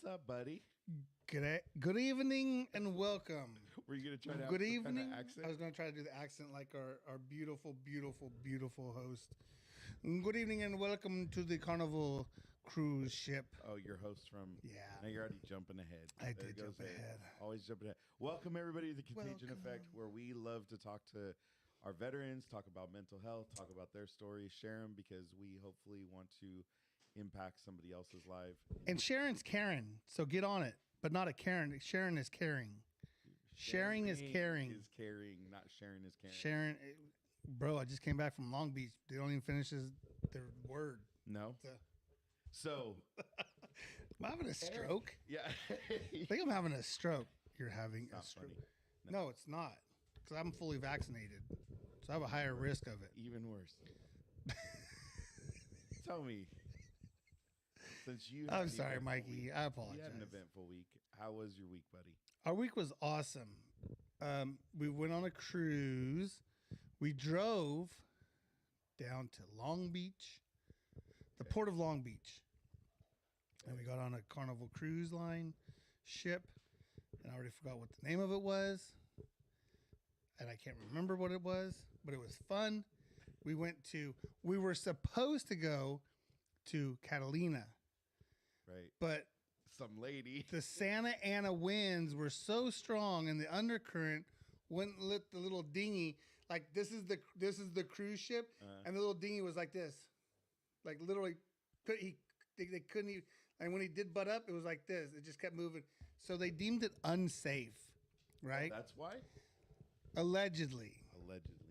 What's up, buddy? Good evening and welcome. Were you gonna try to have Good some evening. kind of accent? I was going to try to do the accent like our beautiful, beautiful, beautiful host. Good evening and welcome to the Carnival cruise ship. Oh, your host from... Yeah. Now you're already jumping ahead. I There did goes jump it. ahead. Always jumping ahead. Welcome, everybody, to the Contagion Welcome. Effect, where we love to talk to our veterans, talk about mental health, talk about their stories, share them, because we hopefully want to impact somebody else's life. And Sharon's Karen, so get on it. But not a Karen. Sharon is caring. Sharing is caring. Is caring, not sharing is caring. Sharon, bro, I just came back from Long Beach. They don't even finish their word. No? So... Am I having a stroke? Yeah. I think I'm having a stroke. You're having a stroke. Funny. No, it's not. Because I'm fully vaccinated. So I have a higher risk of it. Even worse. Tell me, since you... I'm sorry, Mikey. I apologize. You had an eventful week. How was your week, buddy? Our week was awesome. We went on a cruise. We drove down to Long Beach, the port of Long Beach. And we got on a Carnival Cruise Line ship. And I already forgot what the name of it was. And I can't remember what it was, but it was fun. We were supposed to go to Catalina. Right. But some lady. The Santa Ana winds were so strong and the undercurrent wouldn't let the little dinghy, like this is the cruise ship, and the little dinghy was like this. Like literally they couldn't even, and when he did butt up, it was like this. It just kept moving. So they deemed it unsafe, right? Oh, that's why? Allegedly.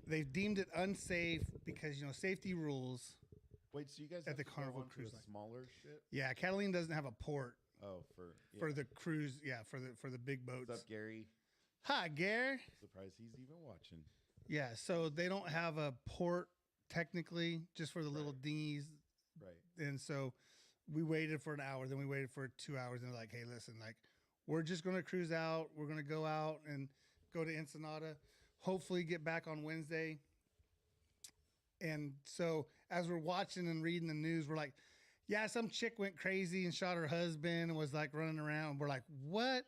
They've deemed it unsafe because, safety rules. Wait, so you guys at the Carnival Cruise Line. Smaller ship? Yeah, Catalina doesn't have a port. Oh, for the cruise, for the big boats. What's up, Gary? Hi, Gary. Surprised he's even watching. Yeah, so they don't have a port technically, just for the little dinghies. Right. And so we waited for an hour, then we waited for 2 hours, and they're like, hey, listen, like, we're just going to cruise out. We're going to go out and go to Ensenada, hopefully get back on Wednesday. And so as we're watching and reading the news, we're like, yeah, some chick went crazy and shot her husband and was like running around. We're like, what?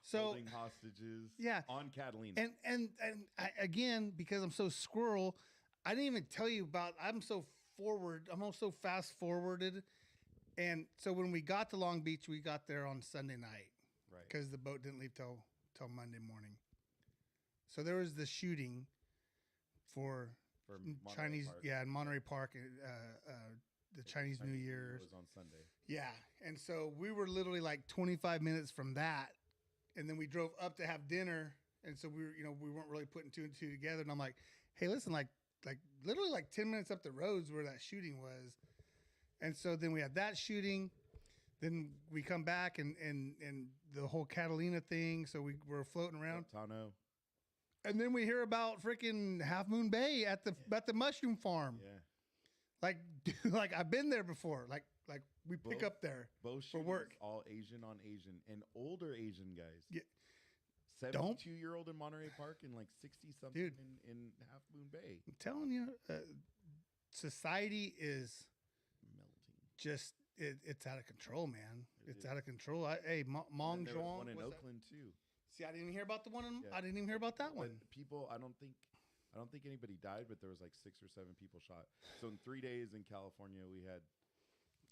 So holding hostages. Yeah. On Catalina. And I, again, because I'm so squirrel, I didn't even tell you about, I'm so forward. I'm also fast forwarded. And so when we got to Long Beach, we got there on Sunday night. Right. Because the boat didn't leave till Monday morning. So there was the shooting for Chinese, Park. in Monterey Park, the Chinese New Year's. It was on Sunday. Yeah, and so we were literally like 25 minutes from that, and then we drove up to have dinner, and so we weren't really putting two and two together. And I'm like, hey, listen, like literally like 10 minutes up the roads where that shooting was, and so then we had that shooting. Then we come back and the whole Catalina thing. So we were floating around. Tano. And then we hear about freaking Half Moon Bay at the mushroom farm. Yeah. Like I've been there before. Like we pick up there for work. All Asian on Asian and older Asian guys. Yeah. 72-year-old in Monterey Park and like 60-something in Half Moon Bay. I'm telling you, society is melting. Just it's out of control, man. It's out of control. Mong There was one in Oakland too. See, I didn't even hear about the one. I didn't even hear about that one. People, I don't think anybody died, but there was like 6 or 7 people shot. So in 3 days in California, we had.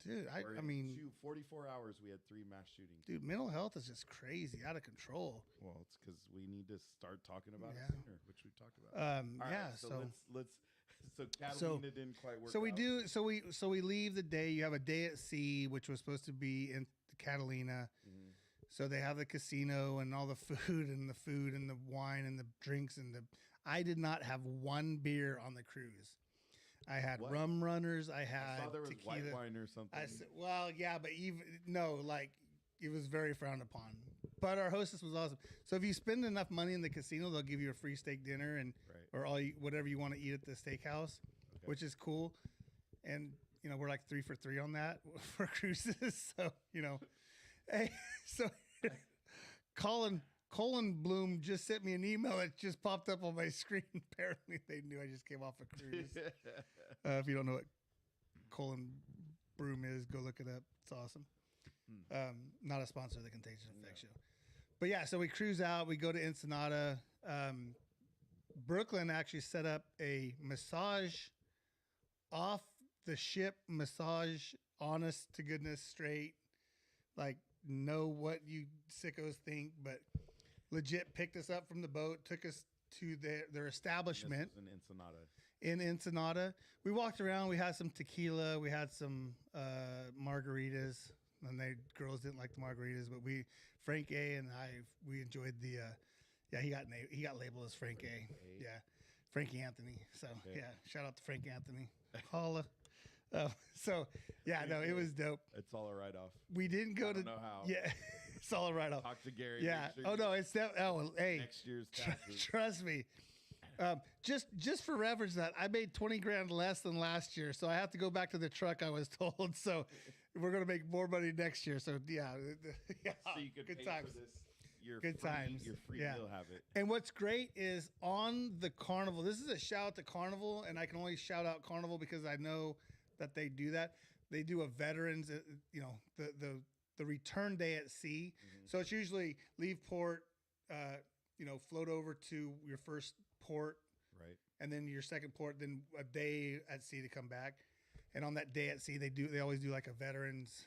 Dude, I mean, 44 hours, we had 3 mass shootings. Dude, mental health is just crazy, out of control. Well, it's because we need to start talking about it sooner, which we've talked about. Right, so Catalina didn't quite work. So we do. So we leave the day. You have a day at sea, which was supposed to be in Catalina. Mm-hmm. So they have the casino and all the food and the wine and the drinks I did not have one beer on the cruise. I had rum runners. I saw there was tequila. White wine or something. I said, well, yeah, but it was very frowned upon. But our hostess was awesome. So if you spend enough money in the casino, they'll give you a free steak dinner or whatever you want to eat at the steakhouse, which is cool. And we're like 3 for 3 on that for cruises. So hey, so Colin Bloom just sent me an email that just popped up on my screen. Apparently, they knew I just came off a cruise. If you don't know what Colin Bloom is, go look it up. It's awesome. Not a sponsor of the Contagious Effect Show. But yeah, so we cruise out. We go to Ensenada. Brooklyn actually set up a massage, off the ship massage, honest to goodness, straight, like know what you sickos think, but legit picked us up from the boat, took us to their establishment in Ensenada. We walked around. We had some tequila. We had some margaritas. And girls didn't like the margaritas, but Frank A and we enjoyed the. He got labeled as Frank A. Yeah, Frankie Anthony. So yeah, shout out to Frank Anthony. Holla. So yeah, no, it was dope. It's all a write off. We didn't go to. Know how. Yeah, it's all a write off. Talk to Gary. Yeah. Sure No, it's that. Oh, hey. Next year's taxes. Trust me. Just for reference, that I made $20,000 less than last year, so I have to go back to the truck. I was told. So we're gonna make more money next year. So yeah. So you could good pay times. For this. Your times. Your free meal habit. And what's great is on the Carnival, this is a shout out to Carnival, and I can only shout out Carnival because I know that they do that. They do a veterans, the return day at sea. Mm-hmm. So it's usually leave port, float over to your first port, right, and then your second port, then a day at sea to come back. And on that day at sea, they always do like a veterans.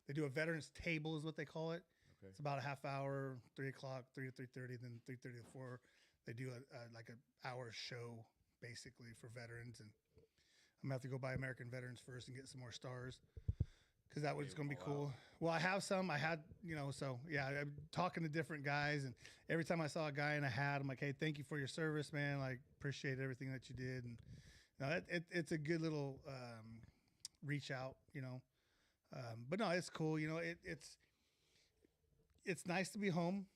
They do a veterans table is what they call it. Okay. It's about a half hour, 3 o'clock, 3 to 3:30, then 3:30 to 4. They do like an hour show basically for veterans, and I'm gonna have to go buy American Veterans first and get some more stars because that was gonna be cool. Out. Well, I have some. I had, so yeah, I'm talking to different guys, and every time I saw a guy in a hat, I'm like, hey, thank you for your service, man. Like, appreciate everything that you did, and it's a good little reach out, but no, it's cool. It's nice to be home.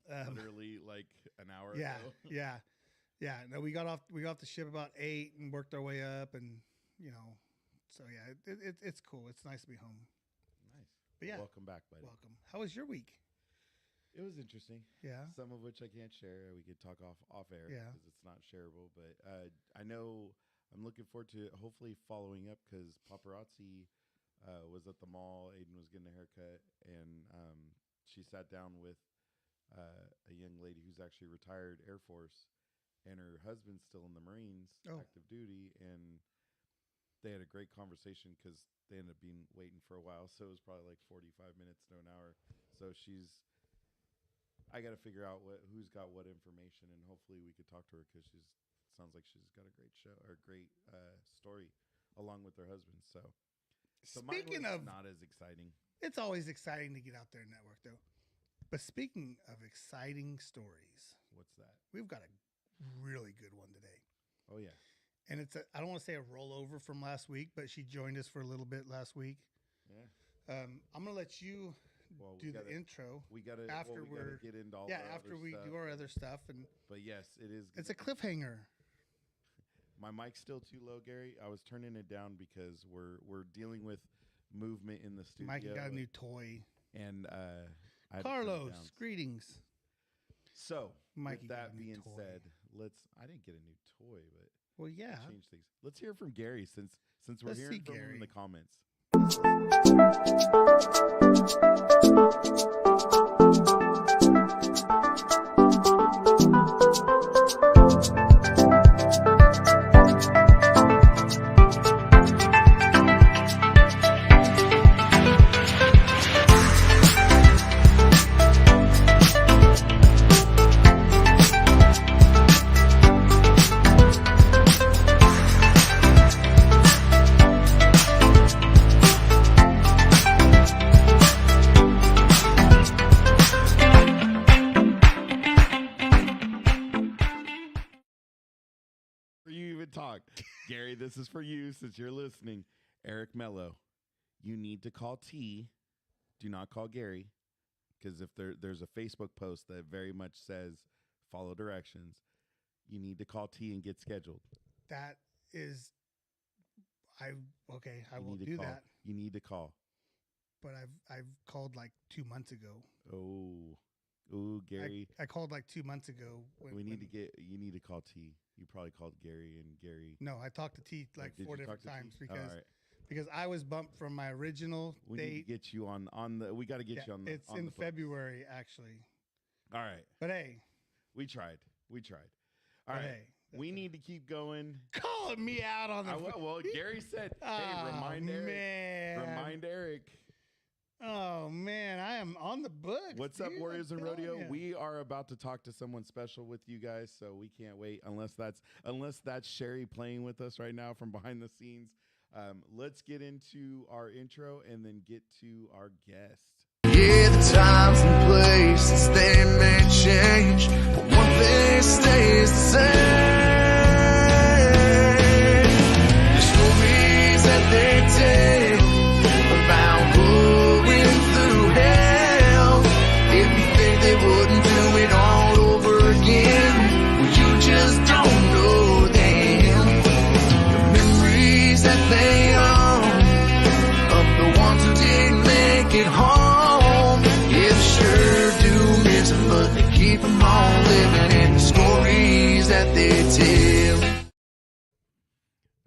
Literally like an hour ago. Yeah. No, we got off the ship about 8 and worked our way up, and so yeah, it's cool. It's nice to be home. Nice. But yeah, welcome back, buddy. Welcome. How was your week? It was interesting. Yeah. Some of which I can't share. We could talk off air because it's not shareable. But I know I'm looking forward to hopefully following up because paparazzi was at the mall. Aiden was getting a haircut, and she sat down with a young lady who's actually retired Air Force, and her husband's still in the Marines, active duty, and they had a great conversation because they ended up waiting for a while, so it was probably like 45 minutes to an hour. So I got to figure out who's got what information, and hopefully we could talk to her because sounds like she's got a great show or great story along with her husband. So speaking of, not as exciting. It's always exciting to get out there and network, though. But speaking of exciting stories, what's that? We've got a really good one today. Oh yeah, and I don't want to say a rollover from last week, but she joined us for a little bit last week. Yeah. I'm gonna let you do the intro. We gotta get into all. After we do our other stuff, but yes, it is. It's a cliffhanger. My mic's still too low, Gary. I was turning it down because we're dealing with movement in the studio. Mike got a new toy, and Carlos, greetings. So, Mikey, with that being said, I didn't get a new toy, but well, yeah, change things. Let's hear from Gary since we're hearing from him in the comments. Gary, this is for you since you're listening. Eric Mello, you need to call T. Do not call Gary, because if there's a Facebook post that very much says follow directions, you need to call T and get scheduled. That is, I will do that. You need to call. But I've called like 2 months ago. Oh, Gary. I called like 2 months ago. You need to call T. You probably called Gary and Gary. No, I talked to T like 4 different times because because I was bumped from my original we date. Need to get you on the. We got to get you on the. It's on in the February, actually. All right. But hey, we tried. All right. Hey, we need to keep going. Calling me out on the. Well, Gary said, "Hey, remind Eric. Remind Eric." Oh man, I am on the books. What's up, Warriors and Rodeo? We are about to talk to someone special with you guys, so we can't wait. Unless that's Sheri playing with us right now from behind the scenes. Let's get into our intro and then get to our guest. Yeah, the times and places they may change, but one thing stays the same. The stories that they tell about going through hell. If you think they wouldn't do it all over again, well, you just don't know them. The memories that they own of the ones who didn't make it home. Sure do miss them, but they keep them all living in the stories that they tell.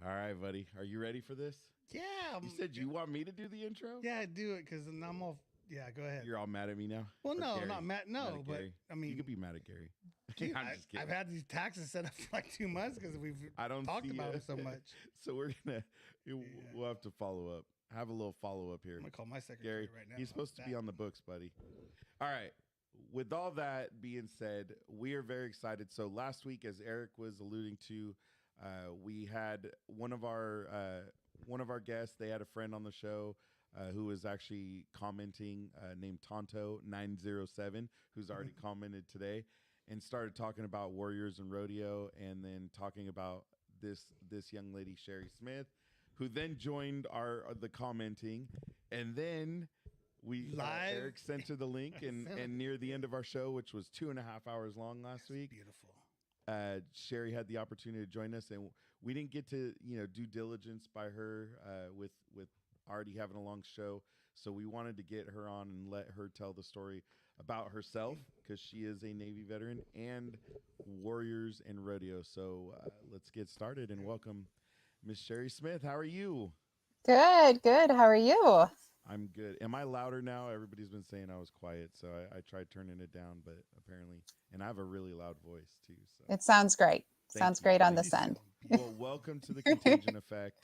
All right, buddy. Are you ready for this? Yeah. You said you want me to do the intro? Yeah, do it, because I'm all... Yeah, go ahead. You're all mad at me now? Well, no, Gary? Not mad. No, but, Gary. I mean... You could be mad at Gary. Dude, I'm just kidding. I've had these taxes set up for like 2 months because we've talked about them so much. So we're going to... We'll have to follow up. Have a little follow-up here. I'm going to call my secretary right now. He's supposed to be on the books, buddy. All right. With all that being said, we are very excited. So last week, as Eric was alluding to, we had one of our guests. They had a friend on the show who was actually commenting, named Tonto907, who's already commented today, and started talking about Warriors and Rodeo, and then talking about this young lady, Sheri Smith, who then joined the commenting, and then Eric sent her the link, and near the end of our show, which was 2.5 hours long last week, beautiful. Sheri had the opportunity to join us, and we didn't get to due diligence by her with already having a long show, so we wanted to get her on and let her tell the story about herself, because she is a Navy veteran and Warriors and Rodeo. So let's get started and welcome Miss Sheri Smith. How are you? Good. How are you? I'm good. Am I louder now? Everybody's been saying I was quiet, so I tried turning it down, but apparently, and I have a really loud voice too. So it sounds great. Sounds great on this end. Well, welcome to the Contagion Effect.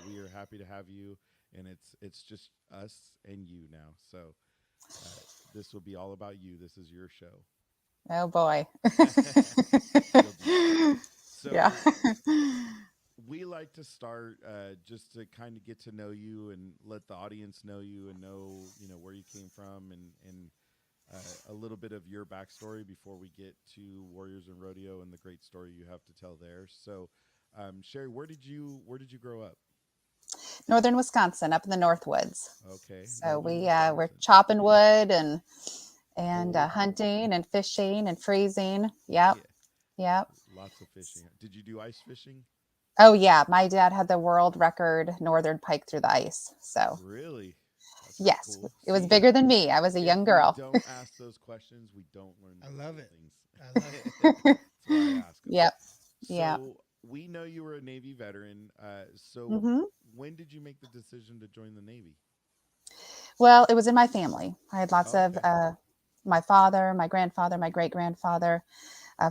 We are happy to have you, and it's just us and you now. So this will be all about you. This is your show. Oh boy. So, yeah. We like to start just to kind of get to know you and let the audience know you and know where you came from and a little bit of your backstory before we get to Warriors and Rodeo and the great story you have to tell there. So, Sheri, where did you grow up? Northern Wisconsin, up in the Northwoods. Okay. So we're chopping wood and hunting and fishing and freezing. Yep. Yep. Lots of fishing. Did you do ice fishing? Oh yeah, my dad had the world record northern pike through the ice. So really, that's yes, cool. It was bigger than me. I was a young girl. Don't ask those questions. We don't learn. I love it. Things. I love it. That's why I ask them. Yep. So we know you were a Navy veteran. So when did you make the decision to join the Navy? Well, it was in my family. I had lots of my father, my grandfather, my great grandfather,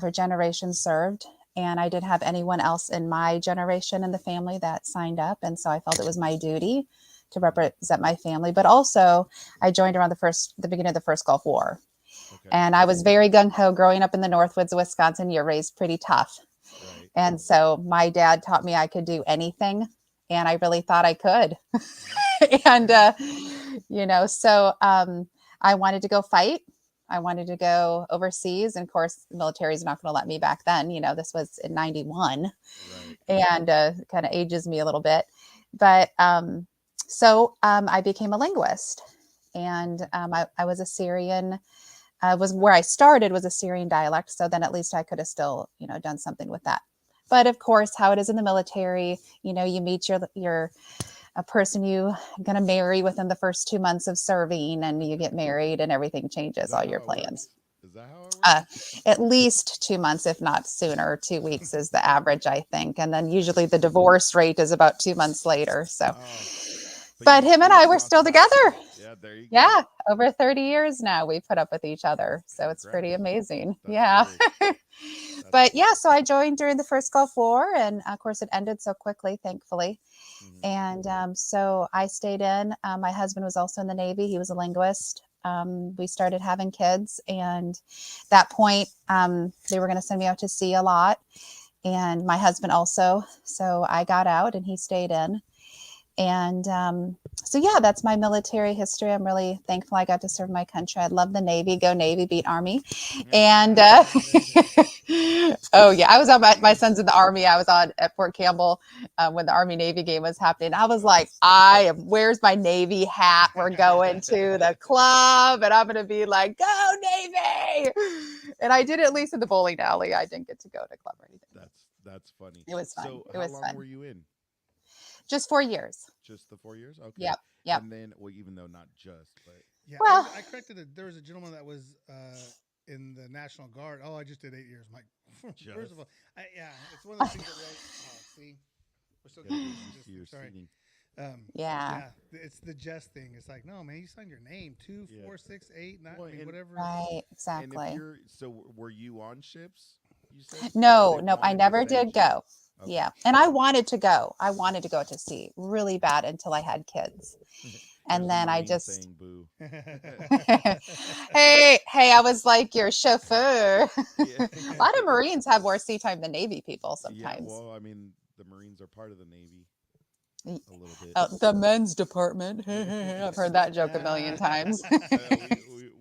for generations served. And I didn't have anyone else in my generation in the family that signed up. And so I felt it was my duty to represent my family. But also I joined around the beginning of the first Gulf War. Okay. And I was very gung-ho growing up in the Northwoods of Wisconsin. You're raised pretty tough. Right. And so my dad taught me I could do anything. And I really thought I could. And, so I wanted to go fight. I wanted to go overseas. And of course, the military is not going to let me back then. This was in 91. Right. And kind of ages me a little bit. But so I became a linguist. And I was a Syrian, was where I started was a Syrian dialect. So then at least I could have still, done something with that. But of course, how it is in the military, you meet a person you're going to marry within the first 2 months of serving, and you get married and everything changes, all your plans. Is that how it works? At least 2 months, if not sooner. 2 weeks is the average, I think. And then usually the divorce rate is about 2 months later. So, but him and I were still together. Yeah, there you go. Yeah, over 30 years now we put up with each other. So it's pretty amazing. Yeah. But yeah, so I joined during the first Gulf War, and of course it ended so quickly, thankfully. And so I stayed in. My husband was also in the Navy. He was a linguist. We started having kids, and at that point, they were going to send me out to sea a lot, and my husband also. So I got out, and he stayed in. And so, yeah, that's my military history. I'm really thankful I got to serve my country. I love the Navy. Go Navy, beat Army. And oh, yeah, I was on my son's in the Army. I was on at Fort Campbell when the Army Navy game was happening. I was like, where's my Navy hat? We're going to the club, and I'm going to be like, go Navy. And I did at least in the bowling alley. I didn't get to go to club or anything. That's funny. It was fun. So it was how long fun. were you in? Just 4 years. Just the 4 years? Okay. Yep. And then, well, even though not just, but. Yeah, well, I corrected it. There was a gentleman that was in the National Guard. Oh, I just did 8 years. I'm like, first of all, it's one of those things that, see, we're still getting sorry. Yeah, it's the just thing. It's like, no, man, you signed your name 2, 4, 6, 8, 9, whatever. Right, exactly. And so were you on ships? You said? No, I never did go. Okay. Yeah. And I wanted to go. I wanted to go to sea really bad until I had kids. And then I just saying, boo. hey, I was like your chauffeur. A lot of Marines have more sea time than Navy people sometimes. Yeah, well, I mean, the Marines are part of the Navy. A little bit. The men's department. I've heard that joke a million times.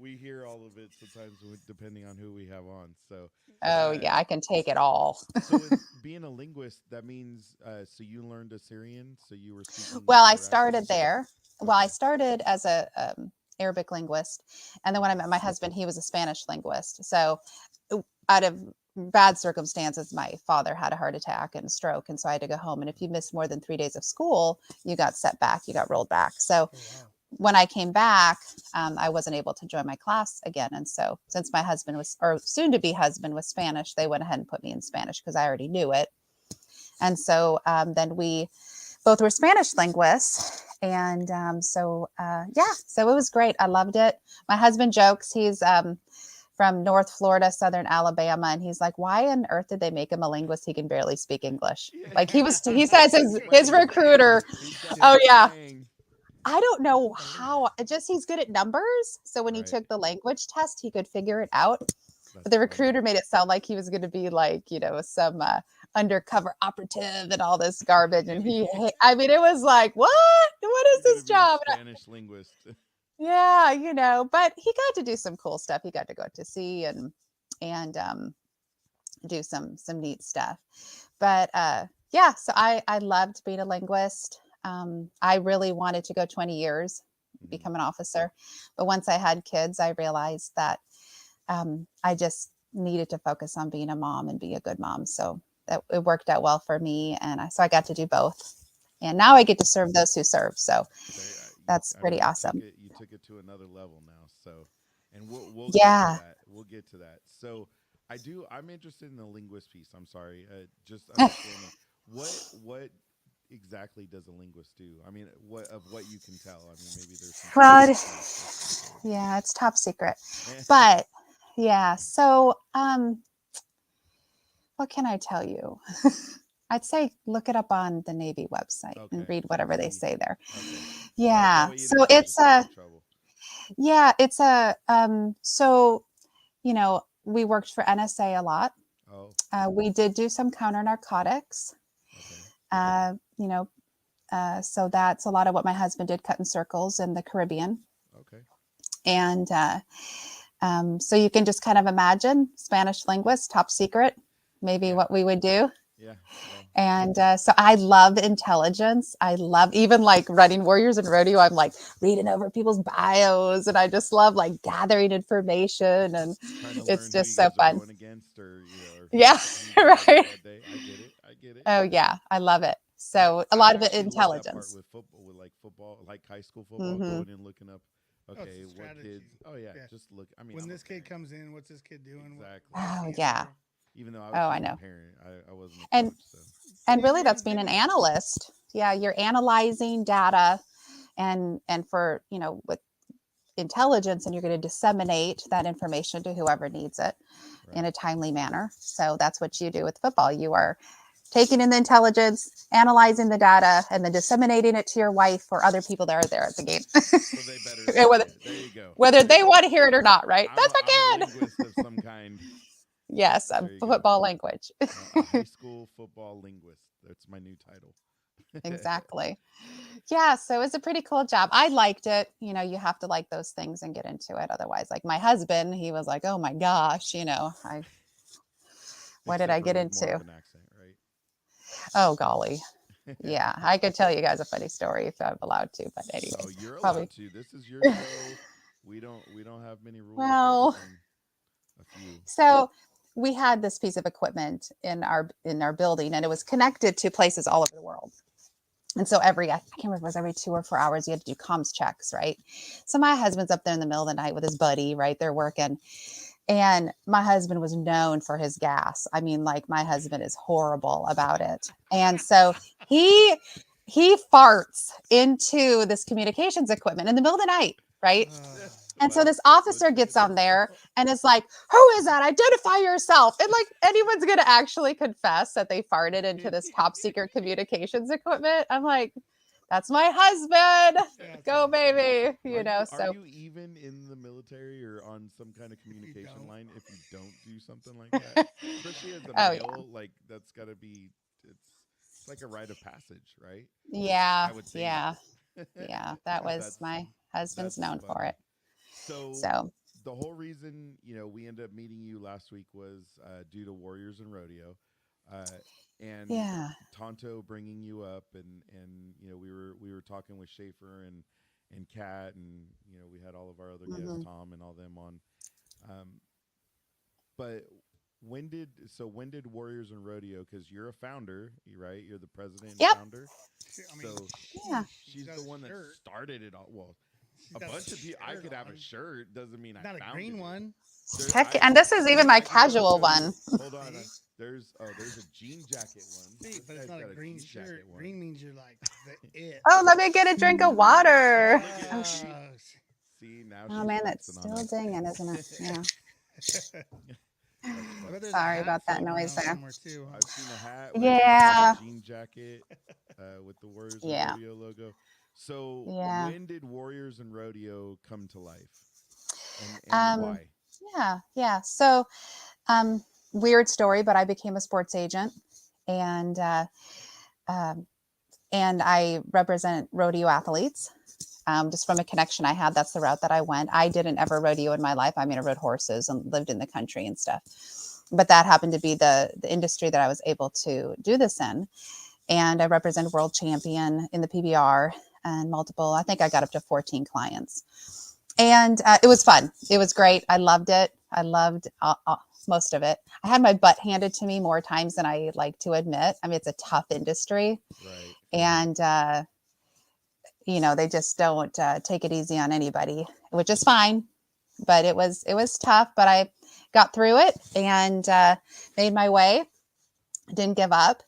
We hear all of it sometimes, depending on who we have on. So. Yeah, I can take it all. So, being a linguist, that means so you learned Assyrian. So you were speaking. Well, I started there. Well, I started as a Arabic linguist, and then when I met my husband, he was a Spanish linguist. So, out of bad circumstances, my father had a heart attack and stroke, and so I had to go home. And if you missed more than 3 days of school, you got set back, you got rolled back. So when I came back, I wasn't able to join my class again. And so since my husband was, or soon to be husband, was Spanish, they went ahead and put me in Spanish because I already knew it. And so then we both were Spanish linguists. And so it was great. I loved it. My husband jokes, he's from North Florida, Southern Alabama. And he's like, why on earth did they make him a linguist? He can barely speak English. Like he says his recruiter. Oh yeah. I don't know how, he's good at numbers. So when he took the language test, he could figure it out. But the recruiter made it sound like he was going to be like, some undercover operative and all this garbage. And it was like, what is this job? Spanish linguist. Yeah, but he got to do some cool stuff. He got to go to sea and do some neat stuff. But so I loved being a linguist. I really wanted to go 20 years, become an officer. But once I had kids, I realized that I just needed to focus on being a mom and be a good mom. So that it worked out well for me. And so I got to do both. And now I get to serve those who serve. So that's pretty awesome. You took it to another level now. So, and we'll get to that. So I'm interested in the linguist piece. I'm sorry. Just understanding what exactly does a linguist do? I mean, what you can tell? I mean, maybe there's some it's top secret. But so what can I tell you? I'd say look it up on the Navy website and read whatever they say there. Okay. Yeah. So it's we worked for NSA a lot. Oh. We did do some counter narcotics. Okay. So that's a lot of what my husband did, cutting circles in the Caribbean. Okay. And so you can just kind of imagine Spanish linguist, top secret, maybe what we would do. Yeah. And so I love intelligence. I love even like running Warriors and Rodeo. I'm like reading over people's bios, and I just love like gathering information, and it's just so fun. Yeah, right. I get it. Oh yeah, I love it. So a lot of it intelligence. With football, like high school football, going and looking up okay, what kids? Oh yeah, just look. I mean, when this kid comes in, what's this kid doing? Exactly. Oh yeah. Even though I was I just know. a parent, I wasn't a And coach, so. and really, that's being an analyst. Yeah, you're analyzing data, and for with intelligence, and you're going to disseminate that information to whoever needs it in a timely manner. So that's what you do with football. You are taking in the intelligence, analyzing the data, and then disseminating it to your wife or other people that are there at the game. So they better. whether, there you go. Whether they want to hear it or not, right? That's my I'm kid. a linguist of some kind. Yes, football language. A high school football linguist. That's my new title. Exactly. Yeah, so it's a pretty cool job. I liked it. You have to like those things and get into it. Otherwise, like my husband, he was like, "Oh my gosh, what did I get into?" More of an accent, right? Oh golly. Yeah, I could tell you guys a funny story if I'm allowed to, but anyway. Oh, you're allowed to. This is your show. We don't have many rules. Well, a few. So we had this piece of equipment in our building, and it was connected to places all over the world. And so I can't remember, it was every 2 or 4 hours, you had to do comms checks, right? So my husband's up there in the middle of the night with his buddy, right? They're working. And my husband was known for his gas. I mean, like, my husband is horrible about it. And so he farts into this communications equipment in the middle of the night, right? And so this officer gets on there and is like, "Who is that? Identify yourself." And like, anyone's going to actually confess that they farted into this top secret communications equipment? I'm like, that's my husband. Go, baby. Are you even in the military or on some kind of communication line if you don't do something like that? Especially as a male, like, that's got to be, it's like a rite of passage, right? Yeah. I would say. Yeah. Yeah. That was my husband's known for it. So the whole reason, we ended up meeting you last week was due to Warriors and Rodeo, and Tonto bringing you up, and we were talking with Schaefer and Kat, and we had all of our other guests, Tom and all them on. But when did Warriors and Rodeo? Because you're a founder, right? You're the president and founder. She's the one that started it all. Well. A bunch of people. I could have a shirt. Doesn't mean I found a green one. And this is even my casual one. Hold on. There's a jean jacket one. See, but it's not a green shirt. Green means you're like the it. Oh, let me get a drink of water. See now. Oh man, that's still dinging, isn't it? Yeah. Sorry about that noise there. I've seen a hat. Yeah. A jean jacket with the Warriors and Rodeo logo. So when did Warriors and Rodeo come to life, and why? Yeah. So, weird story, but I became a sports agent, and I represent rodeo athletes. Just from a connection I had, that's the route that I went. I didn't ever rodeo in my life. I mean, I rode horses and lived in the country and stuff, but that happened to be the industry that I was able to do this in. And I represent world champion in the PBR. And multiple, I think I got up to 14 clients, and it was fun. It was great. I loved it. I loved most of it. I had my butt handed to me more times than I like to admit. I mean, it's a tough industry, right? And they just don't take it easy on anybody, which is fine. But it was tough. But I got through it and made my way. Didn't give up.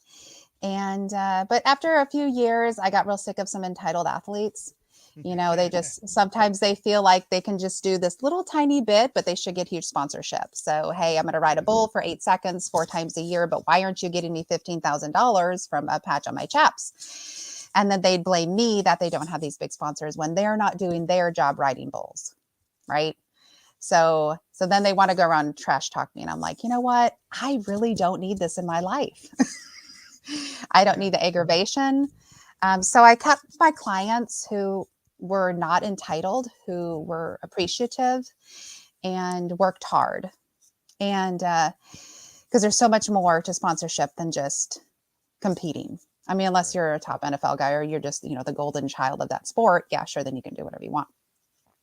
And, but after a few years, I got real sick of some entitled athletes. They just, sometimes they feel like they can just do this little tiny bit, but they should get huge sponsorship. So, hey, I'm going to ride a bull for 8 seconds, 4 times a year, but why aren't you getting me $15,000 from a patch on my chaps? And then they'd blame me that they don't have these big sponsors when they're not doing their job riding bulls. Right. So then they want to go around and trash talk me. And I'm like, you know what? I really don't need this in my life. I don't need the aggravation. So I kept my clients who were not entitled, who were appreciative and worked hard. And because there's so much more to sponsorship than just competing. I mean, unless you're a top NFL guy or you're just, the golden child of that sport. Yeah, sure. Then you can do whatever you want.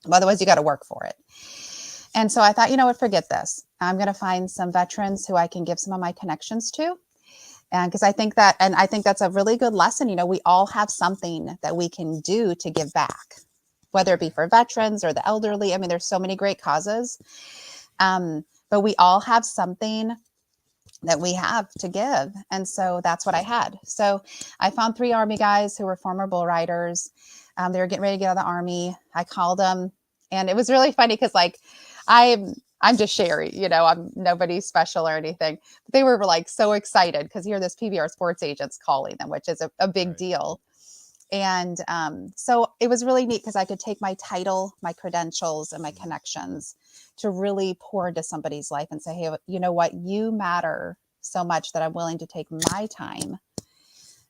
But otherwise, you got to work for it. And so I thought, forget this. I'm going to find some veterans who I can give some of my connections to. And because I think that's a really good lesson. We all have something that we can do to give back. whether it be for veterans or the elderly. I mean, there's so many great causes. But we all have something that we have to give. And so that's what I had. So I found 3 Army guys who were former bull riders. They were getting ready to get out of the Army. I called them, and it was really funny because like I'm just Sheri, you know, I'm nobody special or anything. But they were like so excited because here this PBR sports agent's calling them, which is a big deal. And so it was really neat because I could take my title, my credentials, and my connections to really pour into somebody's life and say, hey, you know what? You matter so much that I'm willing to take my time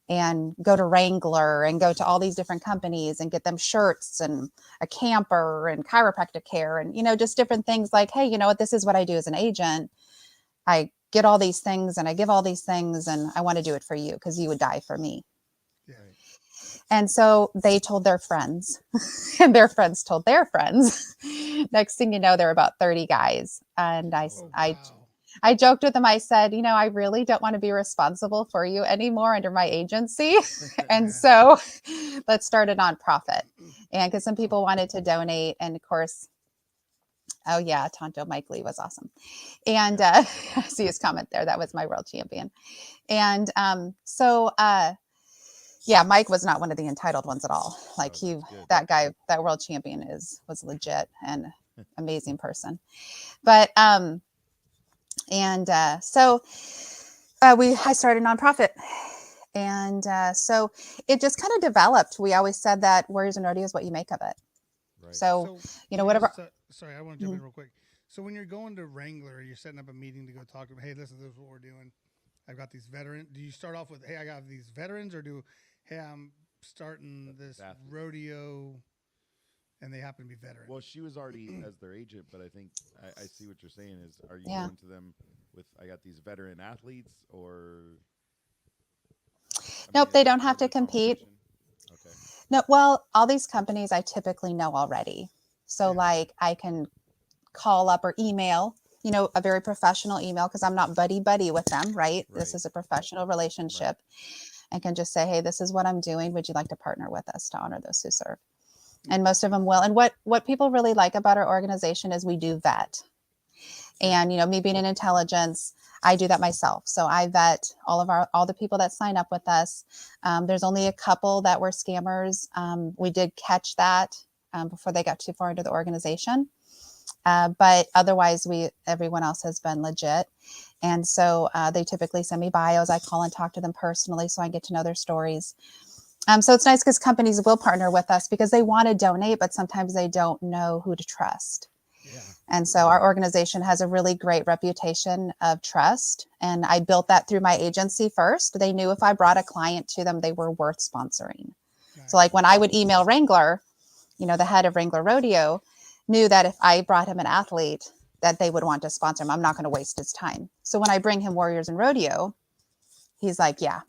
and go to Wrangler and go to all these different companies and get them shirts and a camper and chiropractic care and, you know, just different things like, hey, you know what? This is what I do as an agent. I get all these things and I give all these things and I want to do it for you because you would die for me. Yeah. And so they told their friends and their friends told their friends. Next thing you know, there were about 30 guys. And I joked with them. I said, you know, I really don't want to be responsible for you anymore under my agency. And so let's start a nonprofit. And because some people wanted to donate. And of course, oh yeah, Tonto Mike Lee was awesome. And I see his comment there. That was my world champion. And yeah, Mike was not one of the entitled ones at all. Like that guy, that world champion was legit and amazing person. But, I started a nonprofit, and so it just kind of developed. We always said that Warriors and Rodeo is what you make of it. Right. So you know, whatever. Sorry, I want to jump in real quick. So when you're going to Wrangler, you're setting up a meeting to go talk to them. Hey, this is what we're doing. I've got these veterans. Do you start off with, hey, I got these veterans, or hey, I'm starting this rodeo, and they happen to be veterans? Well, she was already as their agent, but I think I see what you're saying is, are you going to them with, I got these veteran athletes, or? Nope, they don't have to compete. Okay. No, well, all these companies I typically know already. So like I can call up or email, you know, a very professional email because I'm not buddy with them, right? This is a professional relationship. And can just say, hey, this is what I'm doing. Would you like to partner with us to honor those who serve? And most of them will. And what people really like about our organization is we do vet. And, you know, me being in intelligence, I do that myself. So I vet all the people that sign up with us. There's only a couple that were scammers. We did catch that before they got too far into the organization. But otherwise, everyone else has been legit. And so they typically send me bios. I call and talk to them personally so I get to know their stories. So it's nice because companies will partner with us because they want to donate, but sometimes they don't know who to trust. Yeah. And so our organization has a really great reputation of trust. And I built that through my agency first. They knew if I brought a client to them, they were worth sponsoring. Nice. So like when I would email Wrangler, you know, the head of Wrangler Rodeo knew that if I brought him an athlete, that they would want to sponsor him. I'm not going to waste his time. So when I bring him Warriors and Rodeo, he's like, yeah,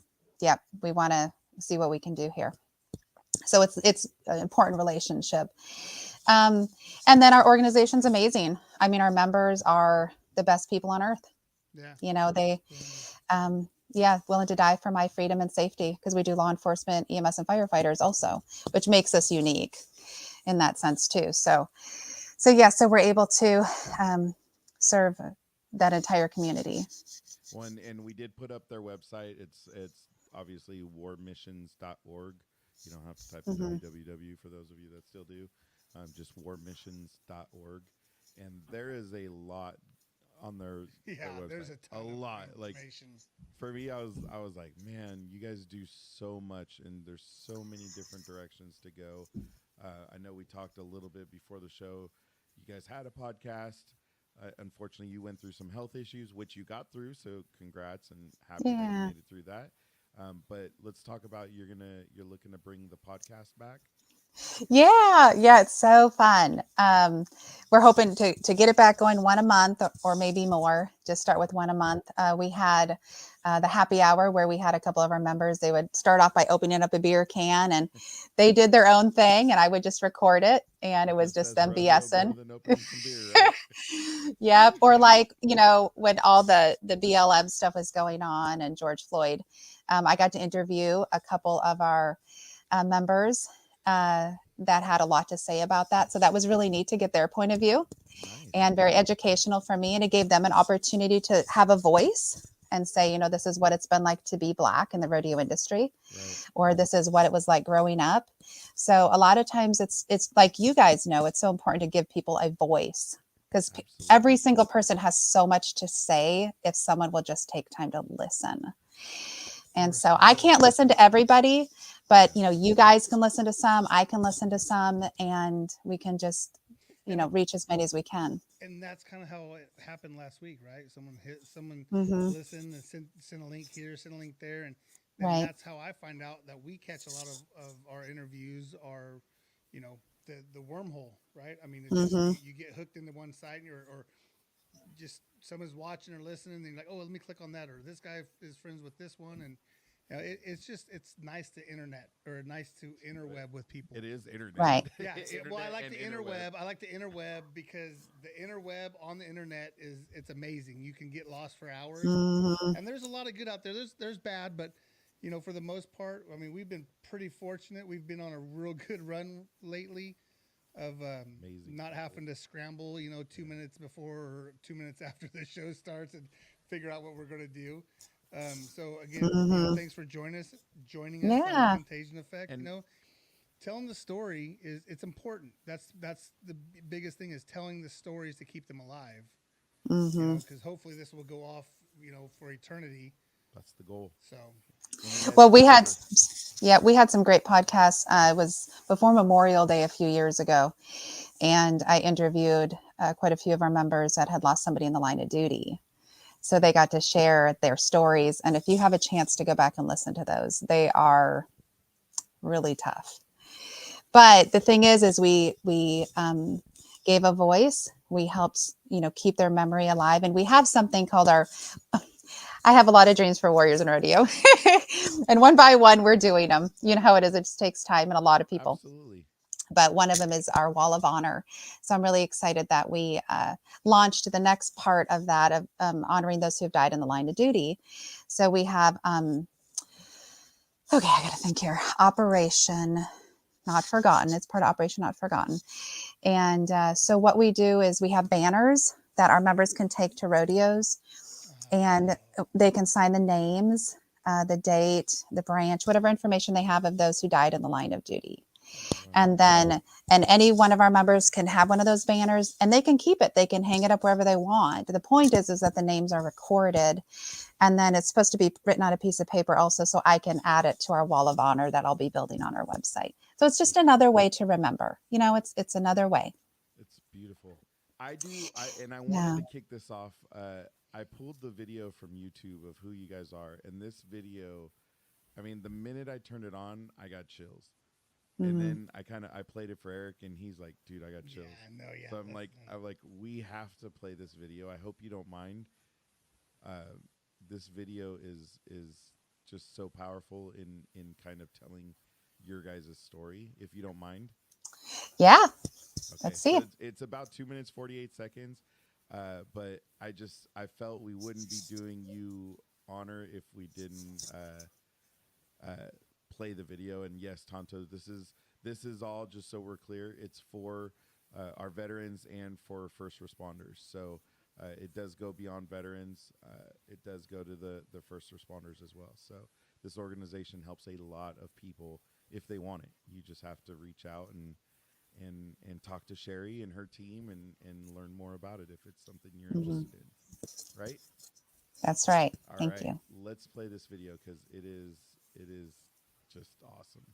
we want to see what we can do here. So it's an important relationship. And then our organization's amazing. I mean, our members are the best people on earth. Yeah. You know, they, willing to die for my freedom and safety because we do law enforcement, EMS, and firefighters also, which makes us unique in that sense too. So we're able to serve that entire community. One, and we did put up their website. It's obviously warmissions.org. You don't have to type in www for those of you that still do. Just warmissions.org. And there is a lot on their website. There's a ton of lot. Like for me, I was like, man, you guys do so much, and there's so many different directions to go. I know we talked a little bit before the show. You guys had a podcast. Unfortunately, you went through some health issues, which you got through. So congrats, and happy that you made it through that. But let's talk about you're looking to bring the podcast back. Yeah, it's so fun. We're hoping to get it back going one a month or maybe more. Just start with one a month. We had the happy hour where we had a couple of our members. They would start off by opening up a beer can, and they did their own thing, and I would just record it, and it was just them BSing. Yep. Or like, you know, when all the BLM stuff was going on and George Floyd, I got to interview a couple of our members. that had a lot to say about that. So that was really neat to get their point of view. Nice. And very educational for me. And it gave them an opportunity to have a voice and say, you know, this is what it's been like to be Black in the rodeo industry, right. Or this is what it was like growing up. So a lot of times it's like, you guys know, it's so important to give people a voice, because every single person has so much to say if someone will just take time to listen. And so I can't listen to everybody, but, you know, you guys can listen to some, I can listen to some, and we can just, you know, reach as many as we can. And that's kind of how it happened last week, right? Someone Mm-hmm. listened and sent a link here, sent a link there. And right. That's how I find out that we catch a lot of our interviews are, you know, the wormhole, right? I mean, it's mm-hmm. just, you get hooked into one site, or just someone's watching or listening, and they're like, oh, let me click on that, or this guy is friends with this one. And you know, it's nice to interweb with people. It is internet. Right. Yeah. Well, I like the interweb. I like the interweb because the interweb on the internet it's amazing. You can get lost for hours, mm-hmm. and there's a lot of good out there. There's bad, but you know, for the most part, I mean, we've been pretty fortunate. We've been on a real good run lately of not having to scramble, you know, 2 minutes before or 2 minutes after the show starts and figure out what we're going to do. So again, mm-hmm. you know, thanks for joining us yeah. on the Contagion Effect. And, you know, telling the story it's important. That's the biggest thing, is telling the stories to keep them alive. Mm-hmm. You know, because hopefully this will go off, you know, for eternity. That's the goal. So. Well, we had some great podcasts. It was before Memorial Day a few years ago, and I interviewed quite a few of our members that had lost somebody in the line of duty. So they got to share their stories. And if you have a chance to go back and listen to those, they are really tough. But the thing is we gave a voice. We helped, you know, keep their memory alive. And we have something called I have a lot of dreams for Warriors and Rodeo. And one by one, we're doing them. You know how it is. It just takes time and a lot of people. Absolutely. But one of them is our Wall of Honor. So I'm really excited that we launched the next part of that, of honoring those who have died in the line of duty. So we have, okay, I got to think here. Operation Not Forgotten. It's part of Operation Not Forgotten. And so what we do is we have banners that our members can take to rodeos, and they can sign the names, the date, the branch, whatever information they have of those who died in the line of duty. And any one of our members can have one of those banners, and they can keep it. They can hang it up wherever they want. The point is that the names are recorded, and then it's supposed to be written on a piece of paper also, so I can add it to our Wall of Honor that I'll be building on our website. So it's just another way to remember. You know, it's another way. It's beautiful. I wanted to kick this off. I pulled the video from YouTube of who you guys are, and this video, I mean, the minute I turned it on, I got chills. Mm-hmm. And then I played it for Eric, and he's like, dude, I got chills. Yeah, no, yeah. So I'm like, we have to play this video. I hope you don't mind. This video is just so powerful in kind of telling your guys' story, if you don't mind. Yeah. Okay. Let's see it. It's about 2 minutes, 48 seconds. But I felt we wouldn't be doing you honor if we didn't play the video. And yes, Tonto, this is all, just so we're clear, it's for our veterans and for first responders. So it does go beyond veterans. It does go to the first responders as well. So this organization helps a lot of people if they want it. You just have to reach out and talk to Sheri and her team and learn more about it if it's something you're interested in. Right? That's right. All Thank right. you. Let's play this video because it is just awesome.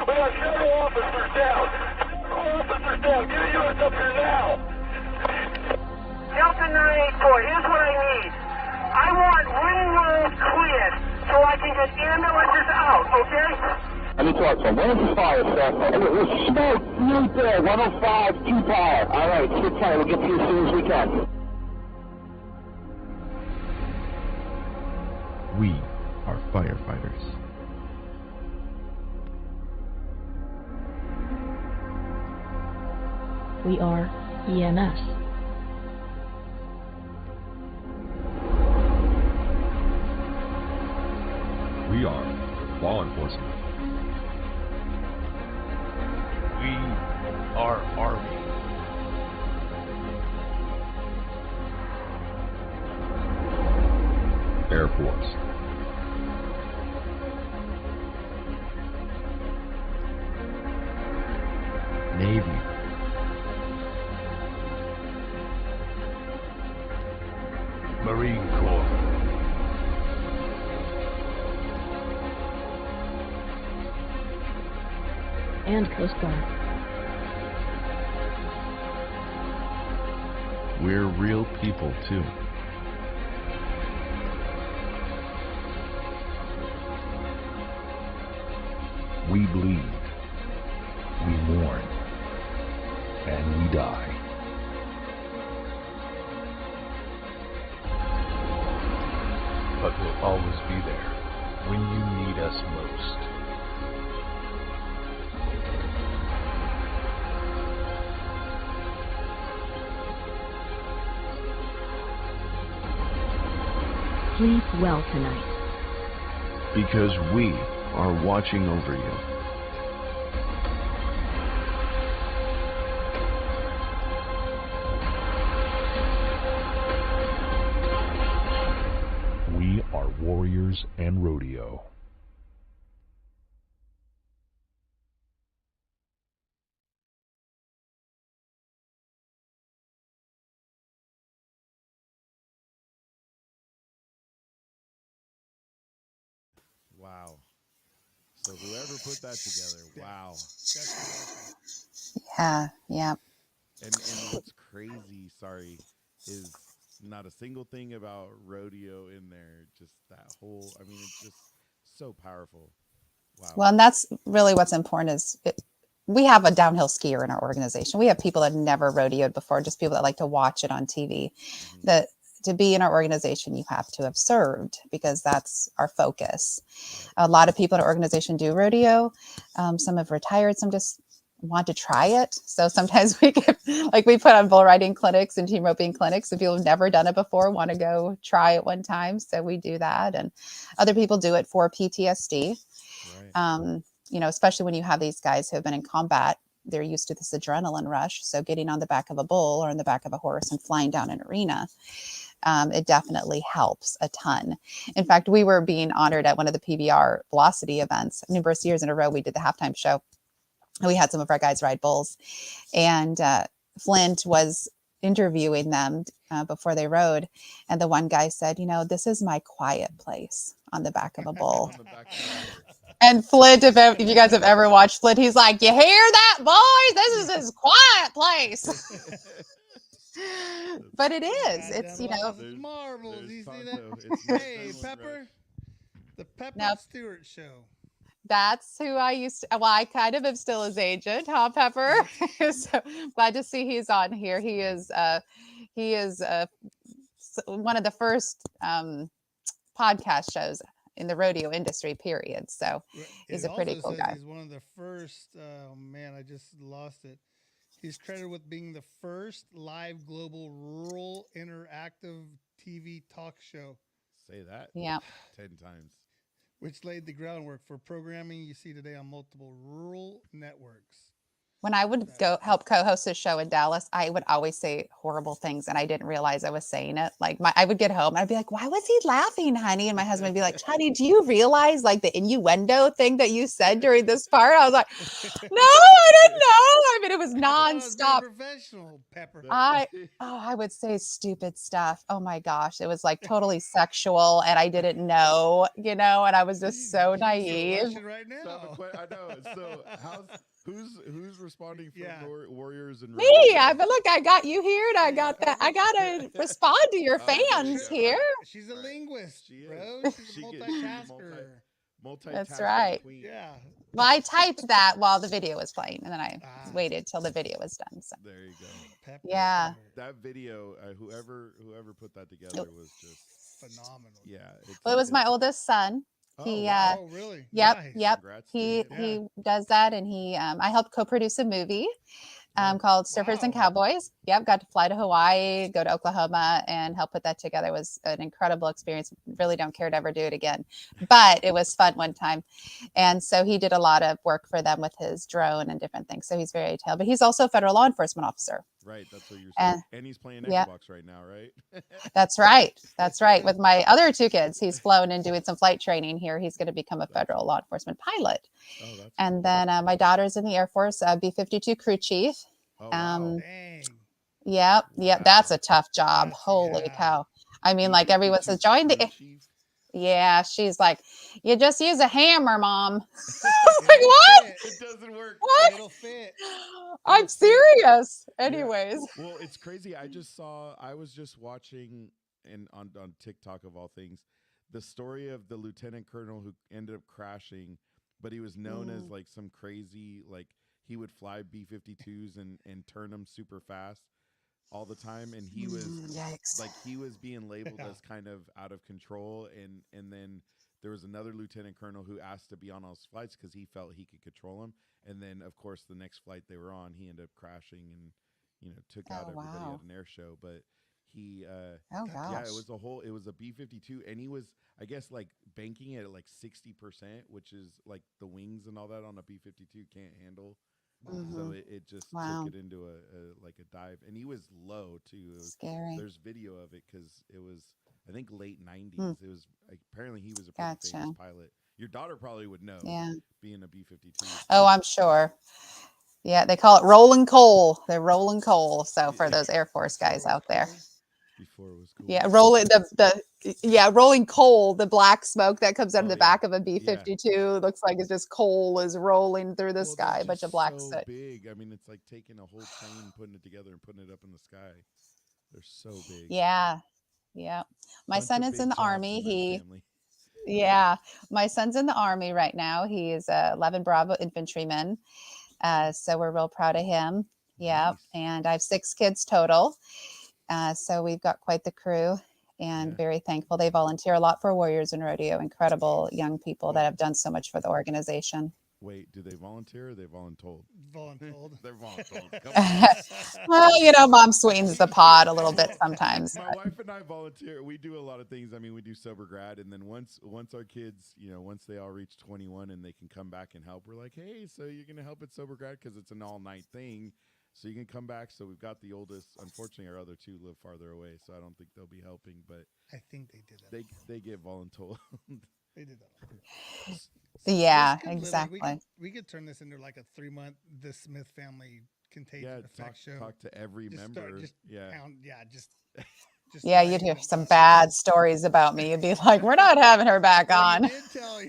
We got several officers down. Get a unit up here now. Delta 984, here's what I need. I want ring roads cleared so I can get ambulances out, okay? Let me talk to him. Where's the fire, sir? We're smoke right there, 105, 2 power. All right, sit tight. We'll get to you as soon as we can. We are firefighters. We are EMS. We are law enforcement. We are Army. Air Force. Navy. Marine Corps. And Coast Guard. We're real people, too. We bleed. We mourn. And we die. But we'll always be there when you need us most. Sleep well tonight. Because we are watching over you. We are Warriors and Rodeo. Wow. So whoever put that together, wow. Yeah. And what's crazy, sorry, is not a single thing about rodeo in there. Just that whole, I mean, it's just so powerful. Wow. Well, and that's really what's important is we have a downhill skier in our organization. We have people that never rodeoed before, just people that like to watch it on TV. That to be in our organization, you have to have served because that's our focus. A lot of people in our organization do rodeo. Some have retired. Some just want to try it. So sometimes we get, like we put on bull riding clinics and team roping clinics. If people have never done it before, want to go try it one time. So we do that. And other people do it for PTSD. Right. Especially when you have these guys who have been in combat, they're used to this adrenaline rush. So getting on the back of a bull or on the back of a horse and flying down an arena, it definitely helps a ton. In fact, we were being honored at one of the PBR Velocity events. Numerous years in a row, we did the halftime show. We had some of our guys ride bulls, and Flint was interviewing them before they rode. And the one guy said, this is my quiet place on the back of a bull. And Flint, if you guys have ever watched Flint, he's like, you hear that, boys? This is his quiet place. But it is. It's, There's marbles. You see that? Hey, Pepper. The Pepper Stewart Show. That's who I used to, I kind of am still his agent, huh, Pepper? So glad to see he's on here. He is one of the first podcast shows in the rodeo industry, period. So he's a pretty cool guy. He's one of the first, I just lost it. He's credited with being the first live global rural interactive TV talk show. Say that 10 times. Which laid the groundwork for programming you see today on multiple rural networks. When I would go help co-host a show in Dallas, I would always say horrible things, and I didn't realize I was saying it. Like I would get home, and I'd be like, "Why was he laughing, honey?" And my husband would be like, "Honey, do you realize like the innuendo thing that you said during this part?" I was like, "No, I didn't know." I mean, it was nonstop. Professional, Pepper. I would say stupid stuff. Oh my gosh, it was like totally sexual, and I didn't know, and I was just so naive. Right now. I know. So who's responding from Warriors and Me. Look, I got you here, and I got that. I gotta respond to your fans here. She's a linguist, bro. She's a multitasker. That's right. Queen. Yeah. Well, I typed that while the video was playing, and then I waited till the video was done. So there you go. Yeah. That video, whoever put that together was just phenomenal. Yeah. Well, it was my oldest son. He, oh, really? Yep, Nice. yep. Congrats He does that, and I helped co-produce a movie called Surfers and Wow. Cowboys. Yep, got to fly to Hawaii, go to Oklahoma, and help put that together. It was an incredible experience. Really don't care to ever do it again, but it was fun one time. And so he did a lot of work for them with his drone and different things. So he's very detailed, but he's also a federal law enforcement officer. Right, that's what you're saying. And he's playing Xbox right now, right? That's right. That's right. With my other two kids, he's flown and doing some flight training here. He's going to become a federal law enforcement pilot. Oh, that's and cool. then my daughter's in the Air Force, B-52 crew chief. Oh, wow. Dang. Yep. Wow. That's a tough job. Holy cow. I mean, like everyone says, join the. Yeah, she's like, you just use a hammer, Mom. Like, what? It doesn't work. What? It'll fit. I'm serious. Anyways. Yeah. Well, it's crazy. I was just watching on TikTok of all things, the story of the lieutenant colonel who ended up crashing, but he was known as like some crazy, like he would fly B-52s and turn them super fast all the time, and he was like he was being labeled as kind of out of control, and then there was another lieutenant colonel who asked to be on all his flights because he felt he could control him, and then of course the next flight they were on, he ended up crashing and took out everybody at an air show. But he it was a B-52, and he was, I guess, like banking it at like 60%, which is like the wings and all that on a B-52 can't handle. So it just took it into a dive, and he was low too. It was scary. There's video of it because it was, I think, late 90s. It was apparently he was a pretty famous pilot. Your daughter probably would know, being a B-52. Oh, I'm sure. Yeah, they call it rolling coal. They're rolling coal. So for those Air Force guys out there. Before it was cool. Yeah, rolling coal, the black smoke that comes out of the back of a B-52 looks like it's just coal is rolling through the sky, a bunch of black soot. Big. I mean, it's like taking a whole plane, putting it together, and putting it up in the sky. They're so big. Yeah. My son is in the Army. My son's in the Army right now. He is a 11 Bravo infantryman. So we're real proud of him. Yeah, nice. And I have 6 kids total. So we've got quite the crew, and very thankful. They volunteer a lot for Warriors and Rodeo. Incredible young people that have done so much for the organization. Wait, do they volunteer or are they voluntold? Voluntold. They're voluntold. Come on. Well, Mom sweetens the pot a little bit sometimes. My wife and I volunteer. We do a lot of things. I mean, we do sober grad, and then once our kids, once they all reach 21 and they can come back and help, we're like, hey, so you're gonna help at sober grad because it's an all-night thing. So you can come back. So we've got the oldest. Unfortunately, our other 2 live farther away, so I don't think they'll be helping. But I think they did that. They get voluntold. They did that. Yeah, exactly. We could turn this into like a 3-month The Smith Family Contagion Effect show. Talk to every member. You'd hear some bad stories about me. You'd be like, we're not having her back on.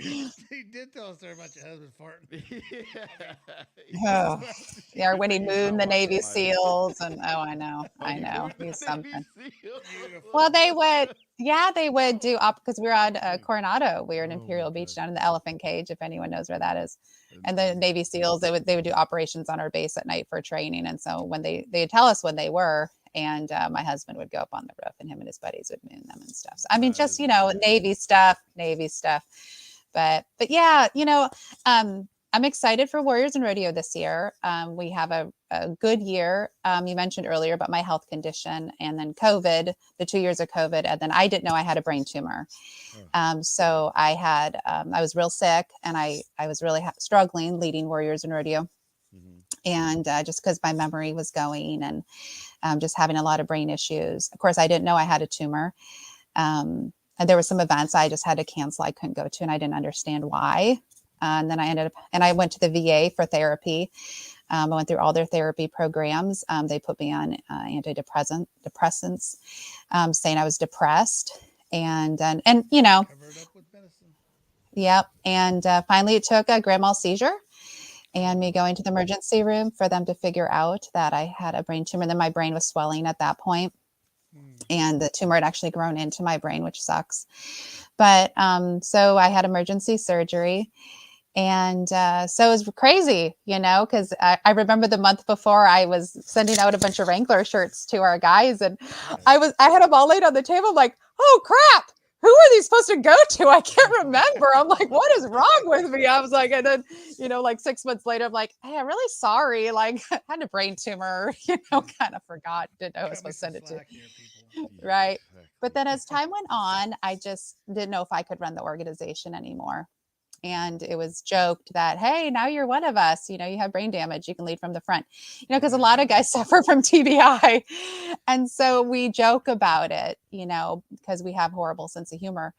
He did tell us there about your husband farting. Yeah, when he moved the Navy SEALs, and I know, he's something. Well, they would do because we were on Coronado. We were in Imperial Beach down in the Elephant Cage, if anyone knows where that is. And the Navy SEALs, they would do operations on our base at night for training. And so when they'd tell us when they were, and my husband would go up on the roof, and him and his buddies would moon them and stuff. So, I mean, just Navy stuff. But yeah, I'm excited for Warriors and Rodeo this year. We have a good year. You mentioned earlier about my health condition, and then COVID, the 2 years of COVID, and then I didn't know I had a brain tumor. So I had, I was real sick, and I was really struggling leading Warriors and Rodeo. And just because my memory was going, and just having a lot of brain issues. Of course, I didn't know I had a tumor. And there were some events I just had to cancel. I couldn't go to, and I didn't understand why. And then I went to the VA for therapy. I went through all their therapy programs. They put me on depressants, saying I was depressed, and covered up with medicine. Yep. And finally, it took a grand mal seizure, and me going to the emergency room for them to figure out that I had a brain tumor. Then my brain was swelling at that point. And the tumor had actually grown into my brain, which sucks. But so I had emergency surgery. And so it was crazy, because I remember the month before I was sending out a bunch of Wrangler shirts to our guys. And I had them all laid on the table. I'm like, oh, crap. who are these supposed to go to? I can't remember. I'm like, what is wrong with me? I was like, and then, like 6 months later, I'm like, hey, I'm really sorry. Like, I had a brain tumor, kind of forgot, didn't know I was supposed to send it to. Right. But then as time went on, I just didn't know if I could run the organization anymore. And it was joked that, hey, now you're one of us, you have brain damage, you can lead from the front, because a lot of guys suffer from TBI. And so we joke about it, because we have horrible sense of humor.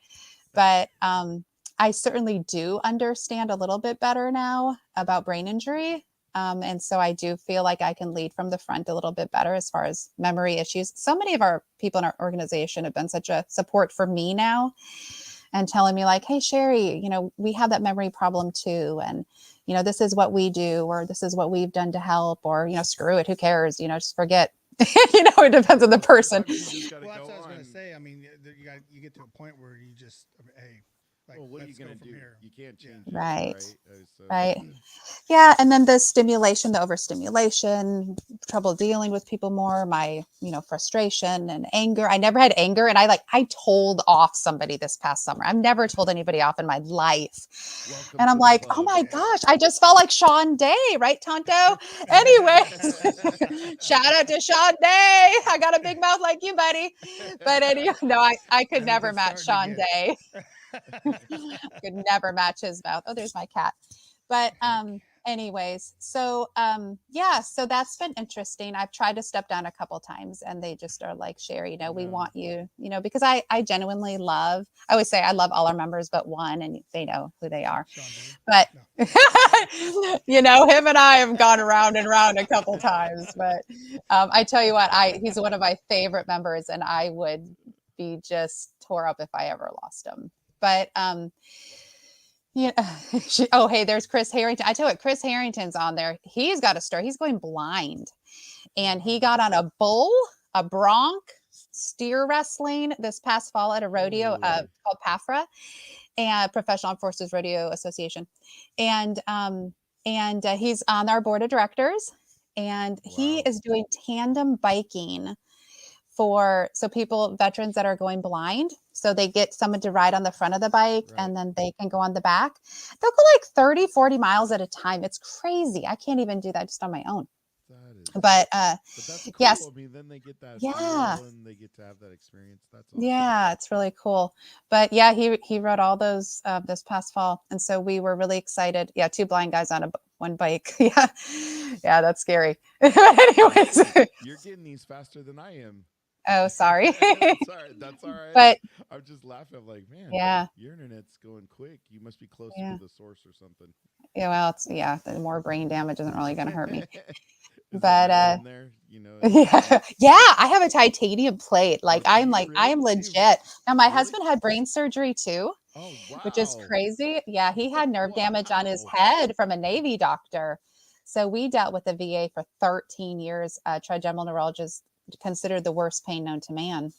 But I certainly do understand a little bit better now about brain injury. And so I do feel like I can lead from the front a little bit better as far as memory issues. So many of our people in our organization have been such a support for me now, and telling me like, hey, Sheri, we have that memory problem too. And, this is what we do, or this is what we've done to help, or, screw it. Who cares? Just forget, it depends on the person. Well, that's what I was going to say. I mean, you get to a point where you just, hey, like, what are you going to do? Here. You can't change it, right? Right. Yeah. And then the stimulation, the overstimulation, trouble dealing with people more, my, frustration and anger. I never had anger. And I told off somebody this past summer. I've never told anybody off in my life. Welcome and I'm like, oh my gosh, I just felt like Sean Day, right, Tonto? Anyways, shout out to Sean Day. I got a big mouth like you, buddy. But anyway, no, I could never match Sean Day. Could never match his mouth. Oh, there's my cat. But anyways, so so that's been interesting. I've tried to step down a couple times, and they just are like, Sheri, we want you, because I genuinely love, I always say I love all our members but one, and they know who they are. But him and I have gone around and around a couple times. But I tell you what, he's one of my favorite members, and I would be just tore up if I ever lost him. But hey, there's Chris Harrington. I tell you what, Chris Harrington's on there. He's got a story. He's going blind, and he got on a bronc steer wrestling this past fall at a rodeo called PAFRA, and Professional Armed Forces Rodeo Association, and he's on our board of directors, and he is doing tandem biking so people, veterans that are going blind, so they get someone to ride on the front of the bike, and then they can go on the back. They'll go like 30, 40 miles at a time. It's crazy. I can't even do that just on my own. But that's cool. Yes. I mean, then they get that feel, and they get to have that experience. That's awesome. Yeah, it's really cool. But yeah, he rode all those this past fall, and so we were really excited. Yeah, 2 blind guys on one bike. Yeah, that's scary. Anyways, you're getting these faster than I am. Oh, sorry. That's all right. But I'm just laughing. I'm like, man, your internet's going quick. You must be closer to the source or something. Yeah, well, the more brain damage isn't really going to hurt me. But I have a titanium plate. Like I am legit. Now my husband had brain surgery too, which is crazy. Yeah, he had nerve damage on his head from a Navy doctor. So we dealt with the VA for 13 years. Trigeminal neuralgia considered the worst pain known to man.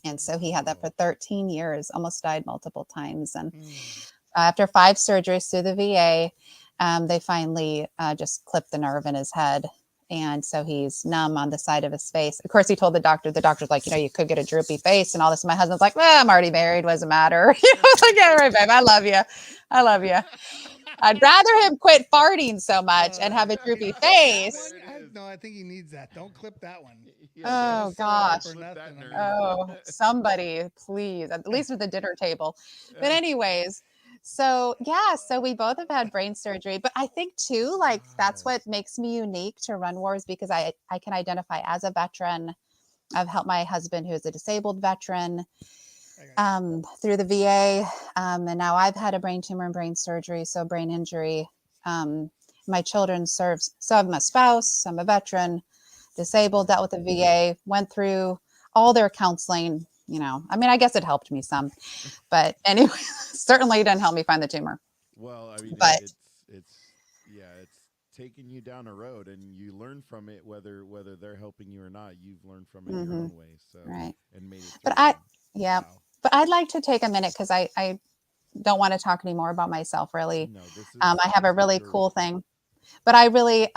And so he had that for 13 years, almost died multiple times. And after 5 surgeries through the VA, they finally just clipped the nerve in his head. And so he's numb on the side of his face. Of course, he told the doctor's like, you could get a droopy face and all this. And my husband's like, well, I'm already married. What does it matter? I was like, yeah, right, babe. I love you. I'd rather him quit farting so much and have a droopy face. No, I think he needs that. Don't clip that one. Oh, gosh. Oh, somebody, please. At least at the dinner table. But anyways, so we both have had brain surgery. But I think, too, that's what makes me unique to Run Wars, because I can identify as a veteran. I've helped my husband, who is a disabled veteran, through the VA. And now I've had a brain tumor and brain surgery, so brain injury. My children serve. So I'm a spouse, I'm a veteran, disabled, dealt with the VA, went through all their counseling. I mean, I guess it helped me some, but anyway, certainly it didn't help me find the tumor. Well, I mean, but it's taking you down a road, and you learn from it, whether they're helping you or not. You've learned from it your own way. So, and made it. But but I'd like to take a minute, because I don't want to talk anymore about myself, really. No, this is, I have a really cool thing, but I really,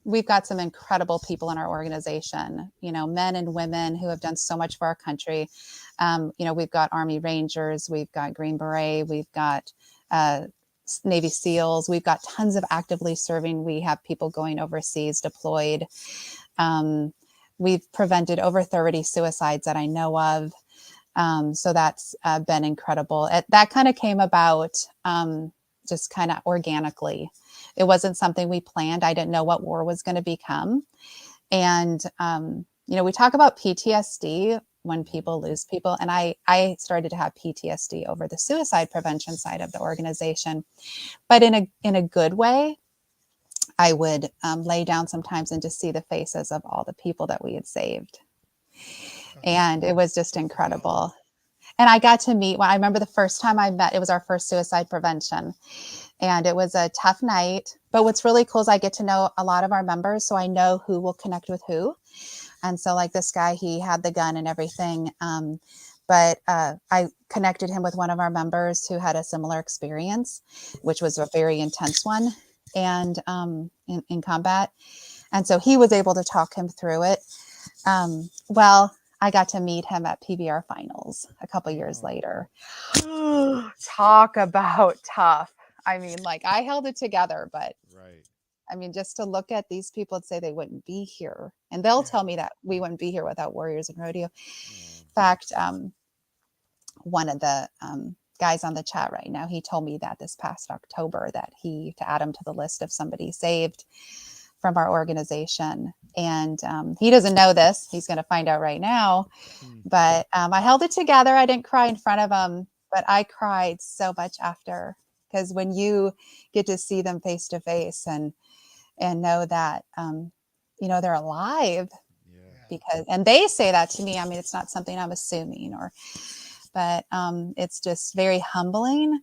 we've got some incredible people in our organization, men and women who have done so much for our country. We've got Army Rangers, we've got Green Beret, we've got Navy SEALs, we've got tons of actively serving. We have people going overseas deployed. We've prevented over 30 suicides that I know of. So that's been incredible. That kind of came about just kind of organically. It wasn't something we planned. I didn't know what war was going to become. And, we talk about PTSD when people lose people. And I started to have PTSD over the suicide prevention side of the organization, but in a good way. I would lay down sometimes and just see the faces of all the people that we had saved. And it was just incredible. And I got to meet, I remember the first time I met, it was our first suicide prevention. And it was a tough night. But what's really cool is I get to know a lot of our members. So I know who will connect with who. And so like this guy, he had the gun and everything. But I connected him with one of our members who had a similar experience, which was a very intense one. And in combat. And so he was able to talk him through it. I got to meet him at PBR finals a couple years later. Talk about tough. I mean, like I held it together, but right. I mean, just to look at these people and say they wouldn't be here. And they'll tell me that we wouldn't be here without Warriors and Rodeo. In fact, one of the guys on the chat right now, he told me that this past October that to add him to the list of somebody saved from our organization. And he doesn't know this. He's going to find out right now. But I held it together. I didn't cry in front of him, but I cried so much after, because when you get to see them face to face and know that, they're alive, and they say that to me. I mean, it's not something I'm assuming but it's just very humbling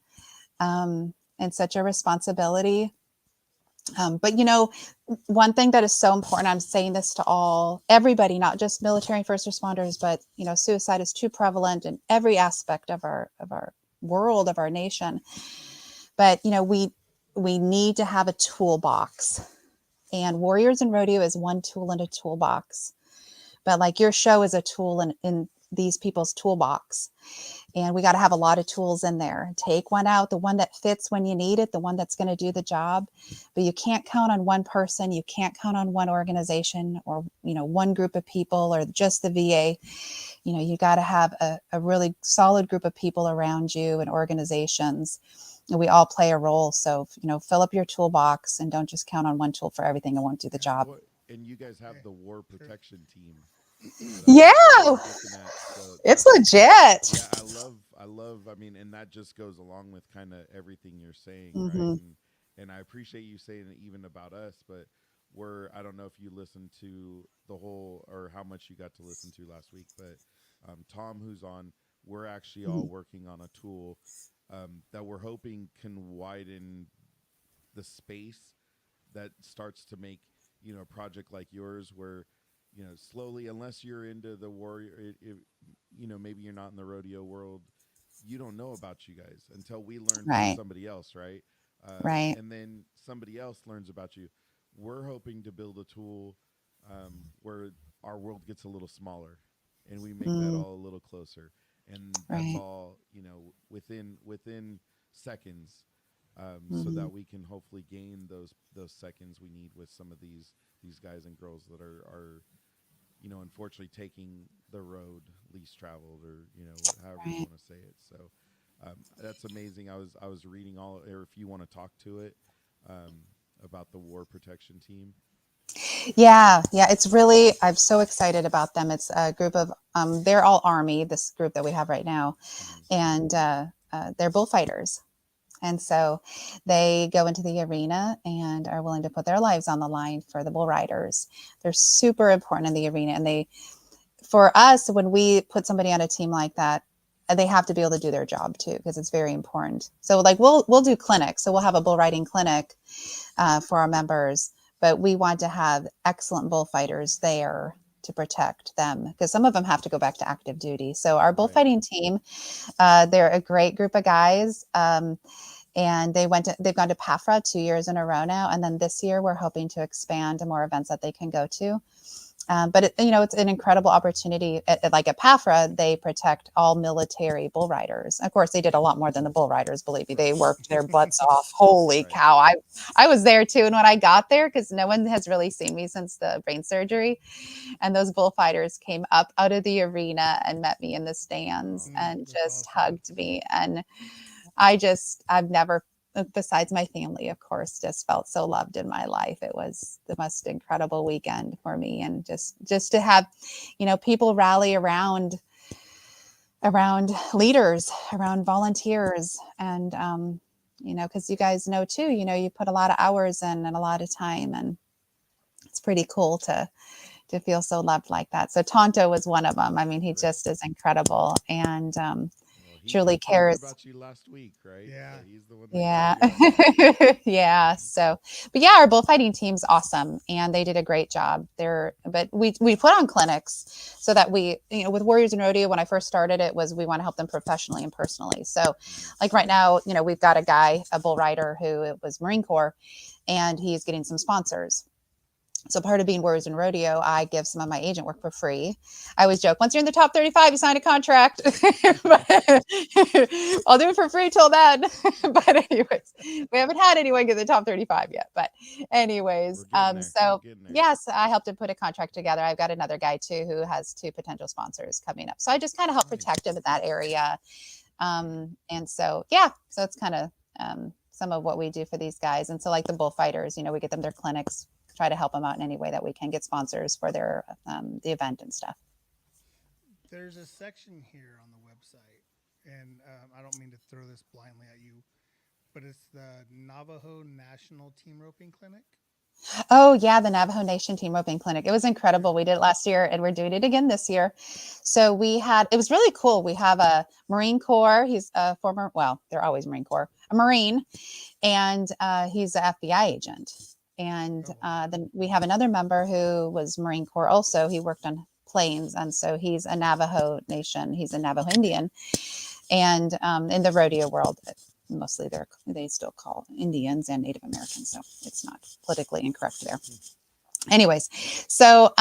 and such a responsibility. But, one thing that is so important, I'm saying this to everybody, not just military and first responders, but, suicide is too prevalent in every aspect of our world, of our nation. But, we need to have a toolbox, and Warriors and Rodeo is one tool in a toolbox. But like your show is a tool in these people's toolbox. And we got to have a lot of tools in there. Take one out, the one that fits when you need it, the one that's going to do the job. But you can't count on one person. You can't count on one organization or, one group of people or just the VA. You got to have a really solid group of people around you and organizations. And we all play a role. So, fill up your toolbox and don't just count on one tool for everything. It won't do the job. And you guys have the war protection team. Yeah, it's legit. Yeah, I love. I mean, and that just goes along with kind of everything you're saying, right? And I appreciate you saying it even about us, but I don't know if you listened to the whole or how much you got to listen to last week, but Tom, who's on, we're actually all working on a tool that we're hoping can widen the space that starts to make, a project like yours where, slowly, unless you're into the warrior, maybe you're not in the rodeo world, you don't know about you guys until we learn from somebody else, right? Right. And then somebody else learns about you. We're hoping to build a tool where our world gets a little smaller and we make that all a little closer. And that's all, within seconds, so that we can hopefully gain those seconds we need with some of these guys and girls that are unfortunately taking the road least traveled, or however you want to say it. So that's amazing. I was reading or if you want to talk to it about the war protection team. Yeah, it's really, I'm so excited about them. It's a group of they're all Army, this group that we have right now, and they're bullfighters. And so they go into the arena and are willing to put their lives on the line for the bull riders. They're super important in the arena. And for us, when we put somebody on a team like that, they have to be able to do their job too, because it's very important. So like we'll do clinics. So we'll have a bull riding clinic for our members, but we want to have excellent bullfighters there to protect them, because some of them have to go back to active duty. So our bullfighting team, they're a great group of guys. And they've gone to PAFRA 2 years in a row now. And then this year we're hoping to expand to more events that they can go to. But it's an incredible opportunity. Like at PAFRA, they protect all military bull riders. Of course, they did a lot more than the bull riders. Believe me, they worked their butts off. Holy cow! I was there too, and when I got there, because no one has really seen me since the brain surgery, and those bullfighters came up out of the arena and met me in the stands and just hugged me, and I've never, besides my family, of course, just felt so loved in my life. It was the most incredible weekend for me. And just to have, people rally around leaders, around volunteers. And, because you guys know too, you put a lot of hours in and a lot of time, and it's pretty cool to feel so loved like that. So Tonto was one of them. I mean, he just is incredible. And, truly cares about you last week, right? Yeah, so he's the one. Yeah. Yeah. So, but yeah, our bullfighting team's awesome, and they did a great job there. But we put on clinics so that we, with Warriors and Rodeo, when I first started, it was, we want to help them professionally and personally. So like right now, we've got a bull rider who was Marine Corps, and he's getting some sponsors. So part of being Warriors and Rodeo, I give some of my agent work for free. I always joke, once you're in the top 35, you sign a contract. I'll do it for free till then. But anyways, we haven't had anyone get the top 35 yet. But anyways, yes, I helped him put a contract together. I've got another guy too who has 2 potential sponsors coming up. So I just kind of help protect him in that area. And so, so it's kind of some of what we do for these guys. And so like the bullfighters, we get them their clinics, try to help them out in any way that we can, get sponsors for their the event and stuff. There's a section here on the website, and I don't mean to throw this blindly at you, but it's the Navajo National Team Roping Clinic. Oh yeah, the Navajo Nation Team Roping Clinic. It was incredible. We did it last year, and we're doing it again this year. So it was really cool. We have a Marine Corps. He's a former, they're always Marine Corps, a Marine, and he's an FBI agent. And then we have another member who was Marine Corps also. He worked on planes, and so he's a Navajo Nation. He's a Navajo Indian. And in the rodeo world, mostly they still call Indians and Native Americans, so it's not politically incorrect there. Anyways, so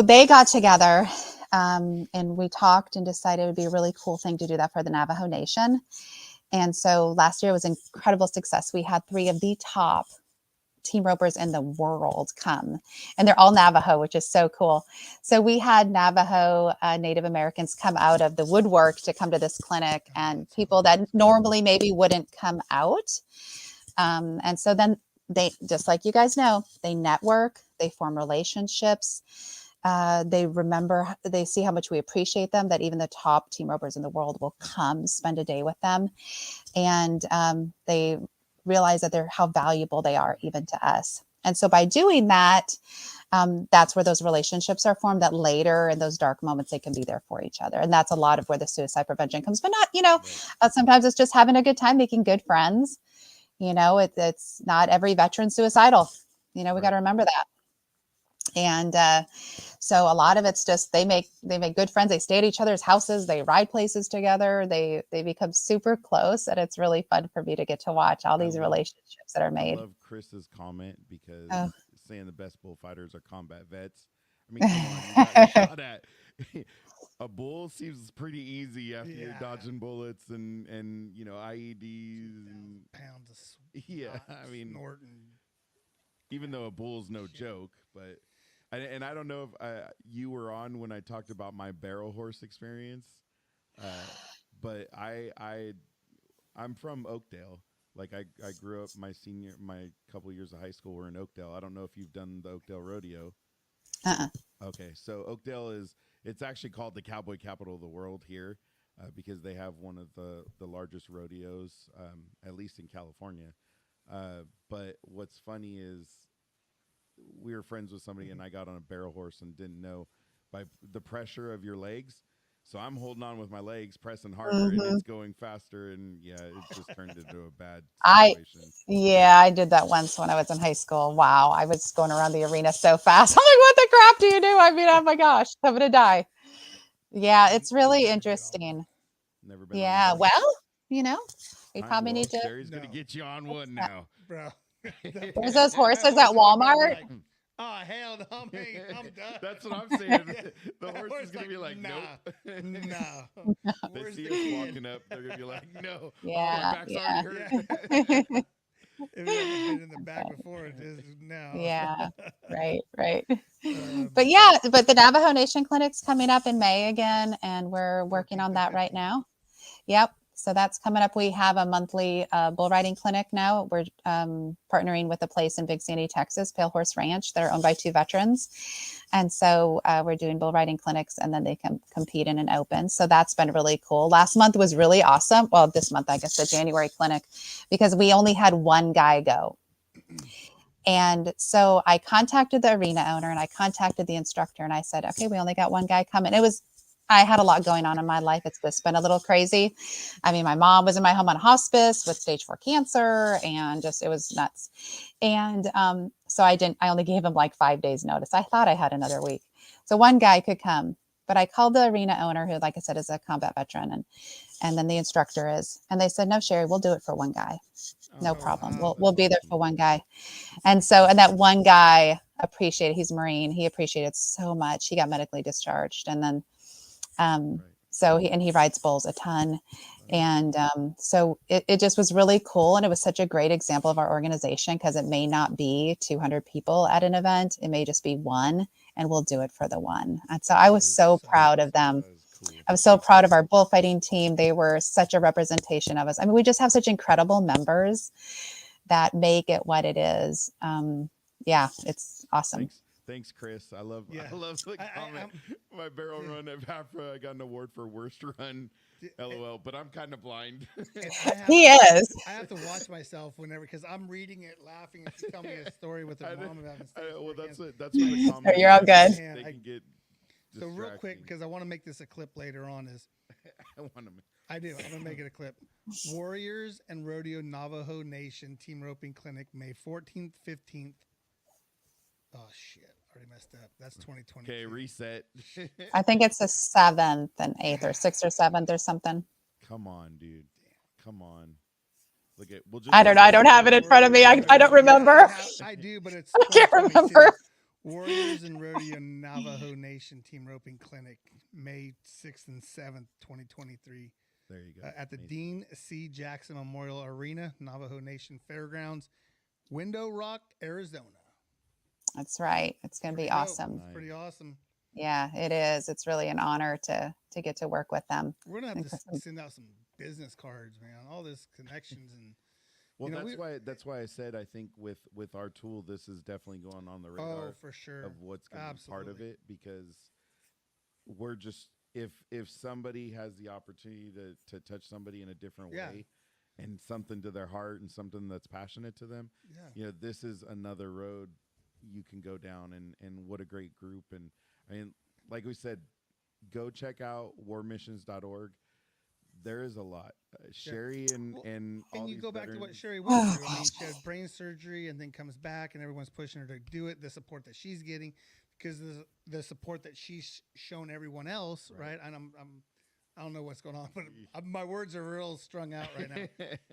they got together and we talked and decided it would be a really cool thing to do that for the Navajo Nation. And so last year was incredible success. We had 3 of the top team ropers in the world come, and they're all Navajo, which is so cool. So we had Navajo Native Americans come out of the woodwork to come to this clinic, and people that normally maybe wouldn't come out. And so then they, just like you guys know, they network, they form relationships. They see how much we appreciate them, that even the top team ropers in the world will come spend a day with them. And they realize that how valuable they are even to us. And so by doing that, that's where those relationships are formed, that later in those dark moments, they can be there for each other. And that's a lot of where the suicide prevention comes, but not, sometimes it's just having a good time, making good friends. It's not every veteran suicidal. We got to remember that. And so a lot of it's just they make good friends. They stay at each other's houses. They ride places together. They become super close, and it's really fun for me to get to watch all these relationships that are made. I love Chris's comment, because saying the best bullfighters are combat vets. I mean, come on, you got shot at. A bull seems pretty easy after you're dodging bullets and IEDs and pounds of I mean, snorting. Even though a bull's no joke, but. And I don't know if you were on when I talked about my barrel horse experience, but I'm from Oakdale. Like I grew up, my couple years of high school were in Oakdale. I don't know if you've done the Oakdale Rodeo. Okay, so Oakdale it's actually called the cowboy capital of the world here, because they have one of the largest rodeos, at least in California. But what's funny is, we were friends with somebody, and I got on a barrel horse and didn't know by the pressure of your legs. So I'm holding on with my legs, pressing harder, and it's going faster. And it just turned into a bad situation. I did that once when I was in high school. Wow. I was going around the arena so fast. I'm like, what the crap do you do? I mean, oh my gosh, I'm going to die. Yeah. It's really interesting. Never been. Yeah. Well, We probably need to. Sheri's gonna get you on one now, bro. There's those horses at Walmart. Like, oh hell no, I'm done. That's what I'm saying. The horse is gonna be like, nope. No. They see us walking up, they're gonna be like, no. Yeah, my back's already hurt. If it hadn't been in the back before, it is now. Yeah, right. But yeah, but the Navajo Nation Clinic's coming up in May again, and we're working on that right now. Yep. So that's coming up. We have a monthly bull riding clinic now. We're partnering with a place in Big Sandy, Texas, Pale Horse Ranch. They're owned by 2 veterans. And so we're doing bull riding clinics, and then they can compete in an open. So that's been really cool. Last month was really awesome. Well, this month, I guess the January clinic, because we only had 1 guy go. And so I contacted the arena owner and I contacted the instructor, and I said, okay, we only got 1 guy coming. I had a lot going on in my life. It's just been a little crazy. I mean, my mom was in my home on hospice with stage 4 cancer, and it was nuts. And so I only gave him like 5 days notice. I thought I had another week. So 1 guy could come, but I called the arena owner, who, like I said, is a combat veteran, and then the instructor is, and they said, no, Sheri, we'll do it for 1 guy. No problem. We'll be there for 1 guy. And that 1 guy appreciated, he's Marine. He appreciated so much. He got medically discharged. And then, he rides bulls a ton. And so it just was really cool. And it was such a great example of our organization, because it may not be 200 people at an event. It may just be 1, and we'll do it for the 1. And so I was so proud of them. I was so proud of our bullfighting team. They were such a representation of us. I mean, we just have such incredible members that make it what it is. It's awesome. Thanks, Chris. I love the comment. My barrel run at Afra, I got an award for worst run. LOL, but I'm kind of blind. He is. I have to watch myself whenever, because I'm reading it, laughing, and she's telling me a story with her mom about well, that's what the comment. You're all good. They can get so real quick, because I want to make this a clip later on. I do. I'm gonna make it a clip. Warriors and Rodeo Navajo Nation Team Roping Clinic, May 14th, 15th. Oh shit. Already messed up. That's 2020. Okay, reset. I think it's the 7th and 8th or 6th or 7th or something. Come on, dude. Come on. Look at. I don't know. I don't have it in front of me. I don't remember. I do, but it's. I can't remember. Warriors and Rodeo Navajo Nation Team Roping Clinic, May 6th and 7th, 2023. There you go. At the Dean C. Jackson Memorial Arena, Navajo Nation Fairgrounds, Window Rock, Arizona. That's right. It's going to be awesome. It's pretty awesome. Yeah, it is. It's really an honor to get to work with them. We're going to have to send out some business cards, man. All this connections and. Well, that's why I said I think with our tool, this is definitely going on the radar for sure of what's going to be part of it, because we're just if somebody has the opportunity to touch somebody in a different way and something to their heart and something that's passionate to them, this is another road you can go down, and what a great group. And I mean, like we said, go check out warmissions.org. There is a lot. Sheri and you go back to what Sheri went through. I mean, she had brain surgery and then comes back, and everyone's pushing her to do it. The support that she's getting, because the support that she's shown everyone else, right? And I don't know what's going on, but my words are real strung out right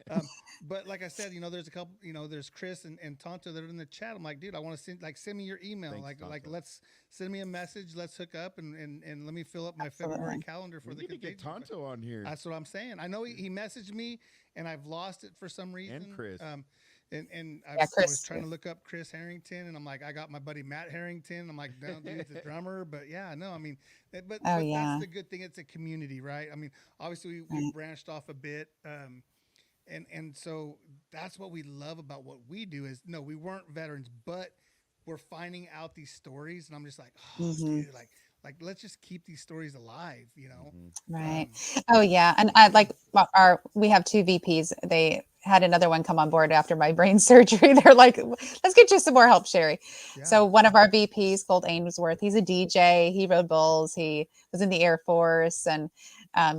now. But like I said, there's a couple, there's Chris and Tonto that are in the chat. I'm like, dude, I want to send me your email. Thanks, like let's send me a message. Let's hook up and let me fill up my February calendar for we need to get Tonto on here. That's what I'm saying. I know he messaged me and I've lost it for some reason. And Chris. And I was trying to look up Chris Harrington, and I'm like, I got my buddy Matt Harrington. I'm like, no, dude's a drummer, but I mean, but that's the good thing. It's a community, right? I mean, obviously we branched off a bit, and so that's what we love about what we do is we weren't veterans, but we're finding out these stories, and I'm just like, dude, like let's just keep these stories alive, Right. And we have 2 VPs. They had another one come on board after my brain surgery. They're like, let's get you some more help, Sheri. Yeah. So one of our VPs, Colt Ainsworth, he's a DJ. He rode bulls. He was in the Air Force. And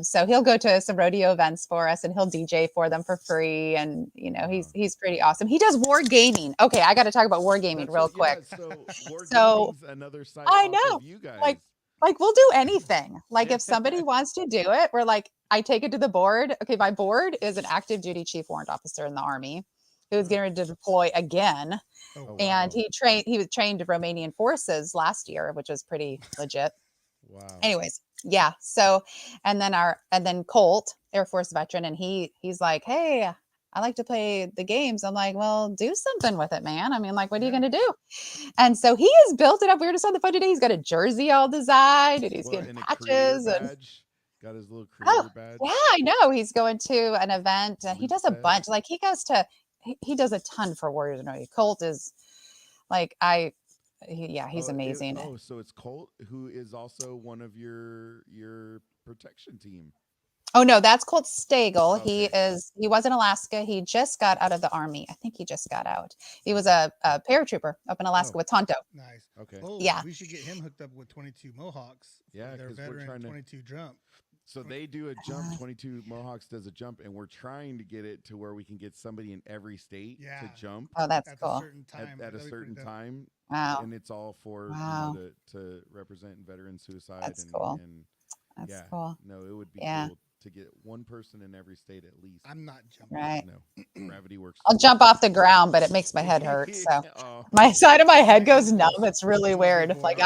so he'll go to some rodeo events for us, and he'll DJ for them for free. And, he's pretty awesome. He does war gaming. Okay, I got to talk about war gaming real quick. So war gaming's another side I know. of you guys. Like, Like, we'll do anything. Like, if somebody wants to do it, we're like, I take it to the board. Okay, my board is an active duty chief warrant officer in the Army who's getting ready to deploy again. Oh, And wow. he was trained Romanian forces last year, which was pretty legit. Wow. Anyways, yeah. So, and then Colt, Air Force veteran, and he's like, hey, I like to play the games. I'm like, well, do something with it, man. I mean, like, what are you going to do? And so he has built it up. We were just on the phone today. He's got a jersey all designed and he's getting patches. And got his little creator badge. Yeah, I know. He's going to an event. He does a bunch. Like, he does a ton for Warriors and Rodeo. Colt is like, he's amazing. So it's Colt who is also one of your protection team. Oh no, that's Colt Stagel. Okay. He was in Alaska. He just got out of the Army. I think he just got out. He was a paratrooper up in Alaska with Tonto. Nice. Okay. Oh, yeah. We should get him hooked up with 22 Mohawks. Yeah, their veteran 22 jump. So they do a jump. 22 Mohawks does a jump, and we're trying to get it to where we can get somebody in every state to jump. Oh, that's at cool. A certain time. At a certain time. Wow. And it's all for to represent veteran suicide. That's cool. And that's cool. No, it would be cool to get one person in every state at least. I'm not jumping. Right. No, gravity works. I'll jump off the ground, but it makes my head hurt. So my side of my head goes numb. It's really weird. Like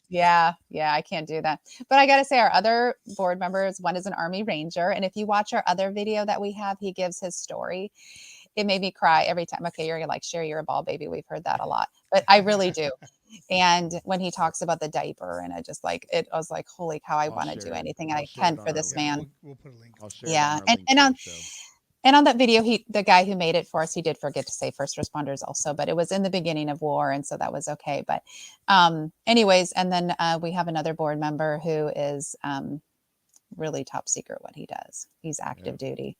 yeah, I can't do that. But I got to say, our other board members, one is an Army Ranger. And if you watch our other video that we have, he gives his story. It made me cry every time. Okay, you're like, Sheri, you're a ball baby. We've heard that a lot, but I really do. And when he talks about the diaper, and I was like, holy cow, I want to do anything I can for this man. We'll put a link. Yeah. And on that video, the guy who made it for us, he did forget to say first responders also, but it was in the beginning of war. And so that was okay. But anyways, and then we have another board member who is really top secret what he does. He's active duty,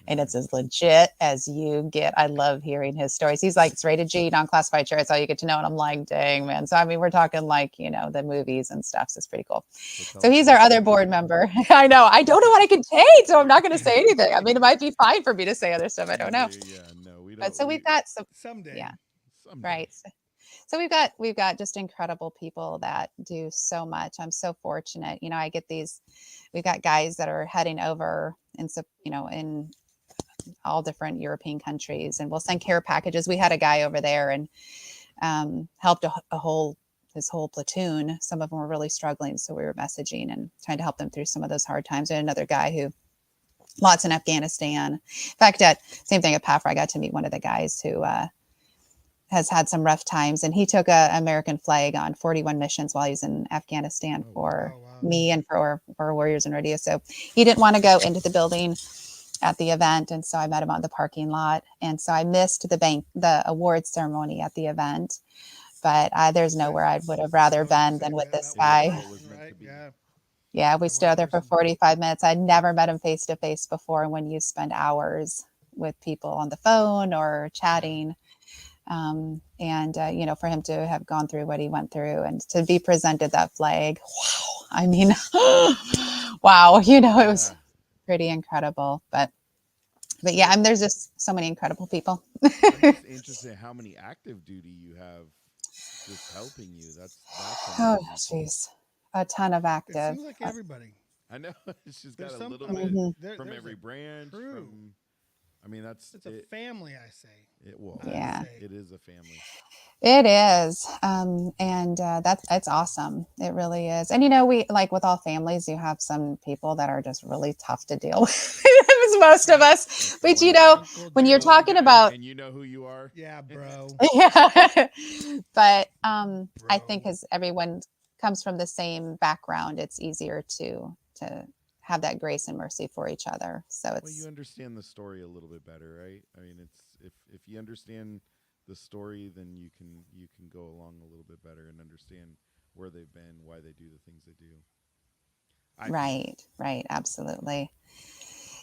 and it's as legit as you get. I love hearing his stories. He's like, it's rated G, non-classified, sure, that's all you get to know. And I'm like, dang, man. So I mean, we're talking like, the movies and stuff. So it's pretty cool. So he's our other board member. I know. I don't know what I can take, so I'm not going to say anything. I mean, it might be fine for me to say other stuff. I don't know. Yeah, no, we don't. But so we've got some someday. Yeah. Someday. Right. So we've got just incredible people that do so much. I'm so fortunate. I get we've got guys that are heading over in all different European countries, and we'll send care packages. We had a guy over there and helped his whole platoon. Some of them were really struggling. So we were messaging and trying to help them through some of those hard times. And another guy who lots in Afghanistan. In fact, same thing at PAFR, I got to meet one of the guys who, has had some rough times, and he took an American flag on 41 missions while he was in Afghanistan for me and for Warriors and Rodeo. So he didn't want to go into the building at the event, and so I met him on the parking lot, and so I missed the awards ceremony at the event. But there's nowhere I would have rather been than with this guy. Yeah, we stood there for 45 minutes. I'd never met him face to face before. And when you spend hours with people on the phone or chatting, for him to have gone through what he went through and to be presented that flag, wow. I mean, wow, it was pretty incredible. But yeah, I mean, there's just so many incredible people. It's interesting how many active duty you have just helping you. That's oh, jeez, a ton of active. It seems like everybody. I know. It's just got a little bit from every branch. It's a family, I say. It is a family. It is. It's awesome. It really is. And, we like with all families, you have some people that are just really tough to deal with. Most of us. But, when you're talking about. And you know who you are? Yeah, bro. Yeah. But I think as everyone comes from the same background, it's easier to have that grace and mercy for each other. So you understand the story a little bit better, right? I mean, it's if you understand the story, then you can go along a little bit better and understand where they've been, why they do the things they do. Right, absolutely.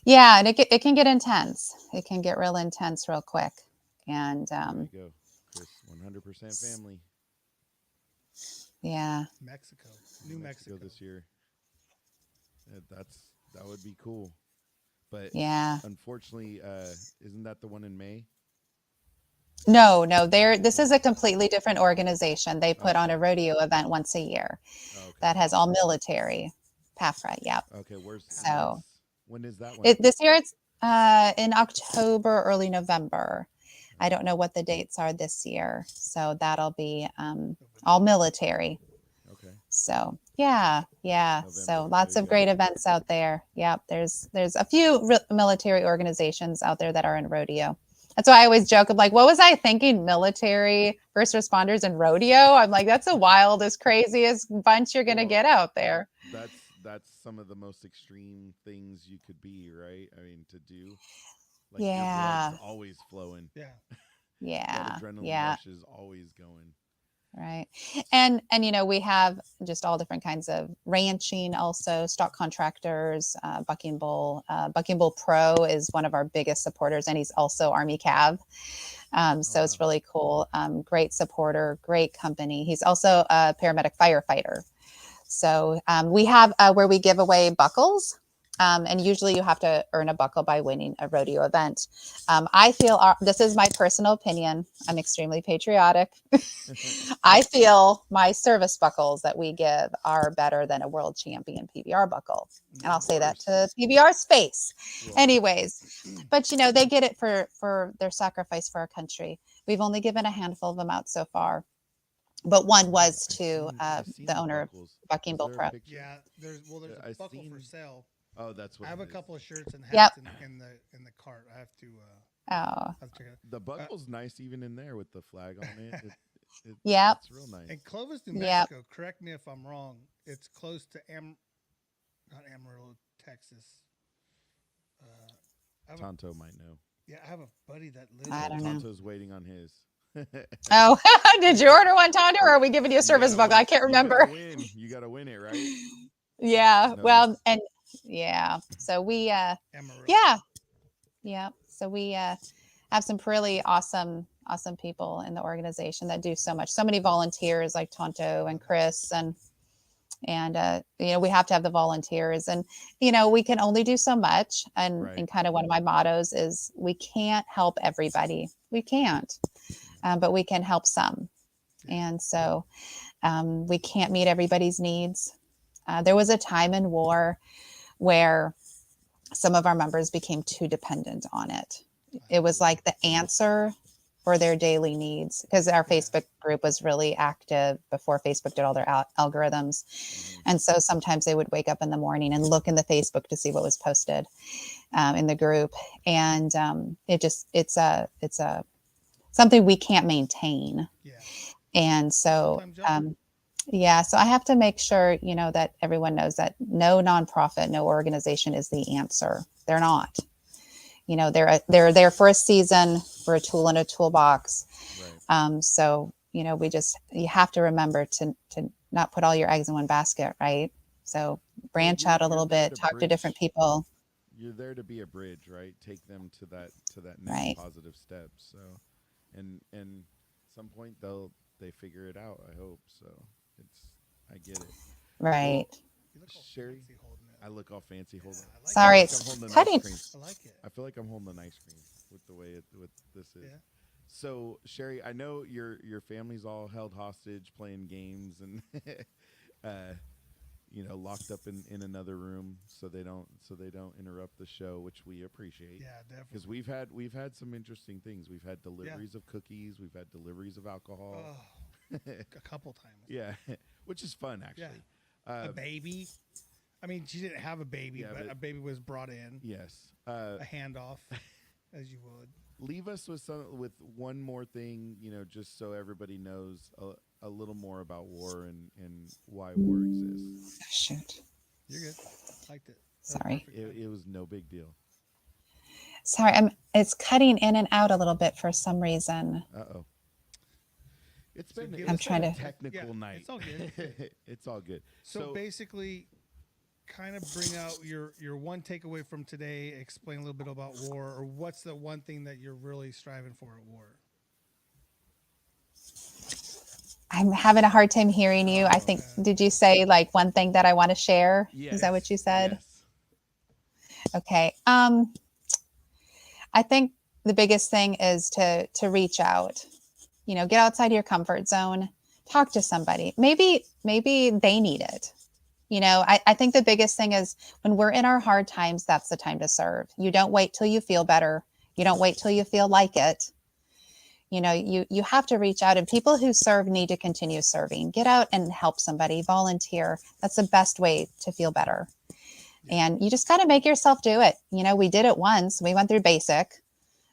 Yeah, and it can get intense. It can get real intense real quick. And there you go, Chris. 100% family. Yeah. Mexico, New Mexico this year. That would be cool, but yeah, unfortunately, isn't that the one in May? No, this is a completely different organization. They put on a rodeo event once a year that has all military. PAFRA, yep. Okay, so when is that one? This year it's in October, early November. I don't know what the dates are this year. So that'll be all military. Okay. So yeah. November, So lots of great events out there. Yep. There's a few military organizations out there that are in rodeo. That's why I always joke. I'm like, what was I thinking? Military, first responders, and rodeo. I'm like, that's the wildest, craziest bunch you're gonna get out there. That's some of the most extreme things you could be, right? I mean, to do. Like your blood's always flowing. Yeah. That adrenaline rush is always going. Right. And we have just all different kinds of ranching, also stock contractors, Bucking Bull. Bucking Bull Pro is one of our biggest supporters, and he's also Army Cav. So it's really cool. Great supporter, great company. He's also a paramedic firefighter. So we have where we give away buckles. And usually you have to earn a buckle by winning a rodeo event. I feel this is my personal opinion. I'm extremely patriotic. I feel my service buckles that we give are better than a world champion PBR buckle. And I'll say that to PBR's face. Anyways, but they get it for their sacrifice for our country. We've only given a handful of them out so far. But one was to the owner of Bucking Bull Pro. Yeah, there's a buckle for sale. Oh, that's what I have a couple of shirts and hats in the cart. I have to. Have to check it out. The buckle's nice, even in there with the flag on it. It's real nice. In Clovis, New Mexico. Correct me if I'm wrong. It's close to not Amarillo, Texas. Tonto might know. Yeah, I have a buddy that lives. I don't know. Tonto's waiting on his. Oh, did you order one, Tonto, or are we giving you a service buckle? I can't remember. You gotta win it, right? Yeah. Well, and. Yeah. So we, So we have some really awesome people in the organization that do so much. So many volunteers like Tonto and Chris and we have to have the volunteers, and we can only do so much. And kind of one of my mottos is we can't help everybody. We can't, but we can help some. And so we can't meet everybody's needs. There was a time in war where some of our members became too dependent on it. It was like the answer for their daily needs, because our Facebook group was really active before Facebook did all their algorithms. And so sometimes they would wake up in the morning and look in the Facebook to see what was posted in the group. And it's something we can't maintain. Yeah. And so, so I have to make sure, that everyone knows that no nonprofit, no organization is the answer. They're not. They're there for a season, for a tool in a toolbox. Right. So, you have to remember to not put all your eggs in one basket, right? So branch out a little bit, talk to different people. You're there to be a bridge, right? Take them to that next positive step. So, and some point they figure it out, I hope. So I get it. Right. Sheri, I look all fancy holding. Sorry, it's cutting. I like it. I feel like I'm holding an ice cream with the way this is. Yeah. So Sheri, I know your family's all held hostage playing games and locked up in another room so they don't interrupt the show, which we appreciate. Yeah, definitely. Because we've had some interesting things. We've had deliveries of cookies. We've had deliveries of alcohol. A couple times. Yeah, which is fun actually. Yeah. A baby. I mean, she didn't have a baby, but a baby was brought in. Yes. A handoff, as you would. Leave us with one more thing, just so everybody knows a little more about war and why war exists. Shoot. You're good. Liked it. Sorry. It was no big deal. Sorry, it's cutting in and out a little bit for some reason. Uh-oh. It's been a technical night. It's all good. It's all good. So basically, kind of bring out your one takeaway from today. Explain a little bit about war, or what's the one thing that you're really striving for at war? I'm having a hard time hearing you. I think, did you say like one thing that I want to share? Yes. Is that what you said? Yes. Okay. I think the biggest thing is to reach out, get outside your comfort zone, talk to somebody. Maybe they need it. I think the biggest thing is when we're in our hard times, that's the time to serve. You don't wait till you feel better. You don't wait till you feel like it. You have to reach out, and people who serve need to continue serving. Get out and help somebody, volunteer. That's the best way to feel better. And you just got to make yourself do it. We did it once. We went through basic.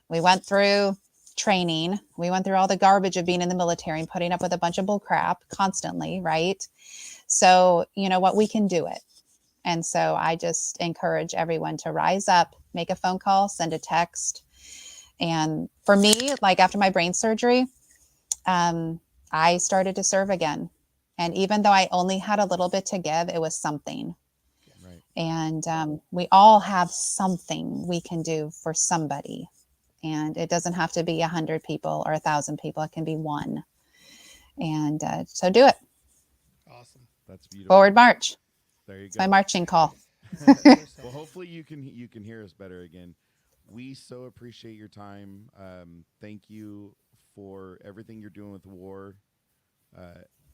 We went through training. We went through all the garbage of being in the military and putting up with a bunch of bull crap constantly, right? So, what, we can do it. And so I just encourage everyone to rise up, make a phone call, send a text. And for me, like after my brain surgery, I started to serve again. And even though I only had a little bit to give, it was something. Right. And we all have something we can do for somebody. And it doesn't have to be 100 people or 1,000 people. It can be one. And so do it. Awesome. That's beautiful. Forward march. There you It's go. my marching call. Well, hopefully you can hear us better again. We so appreciate your time. Thank you for everything you're doing with the war.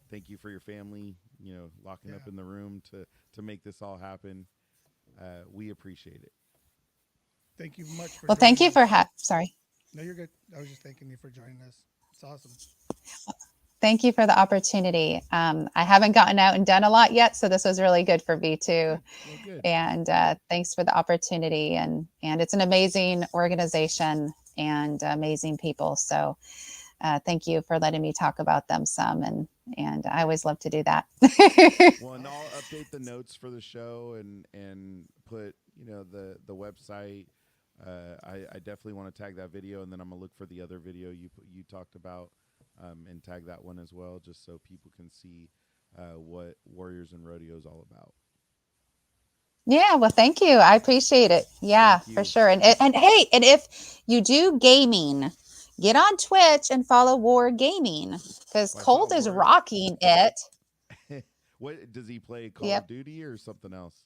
Thank you for your family, locking up in the room to make this all happen. We appreciate it. Thank you much. Well, thank you for sorry. No, you're good. I was just thanking you for joining us. It's awesome. Thank you for the opportunity. I haven't gotten out and done a lot yet, so this was really good for me too. Well, good. And thanks for the opportunity. And it's an amazing organization and amazing people. So thank you for letting me talk about them some. And I always love to do that. Well, and I'll update the notes for the show and put the website. I definitely want to tag that video, and then I'm gonna look for the other video you talked about. And tag that one as well, just so people can see what Warriors and Rodeo is all about. Yeah, well, thank you. I appreciate it. Yeah, for sure. And hey, and if you do gaming, get on Twitch and follow War Gaming, because Colt is rocking it. What does he play? Call of Duty or something else?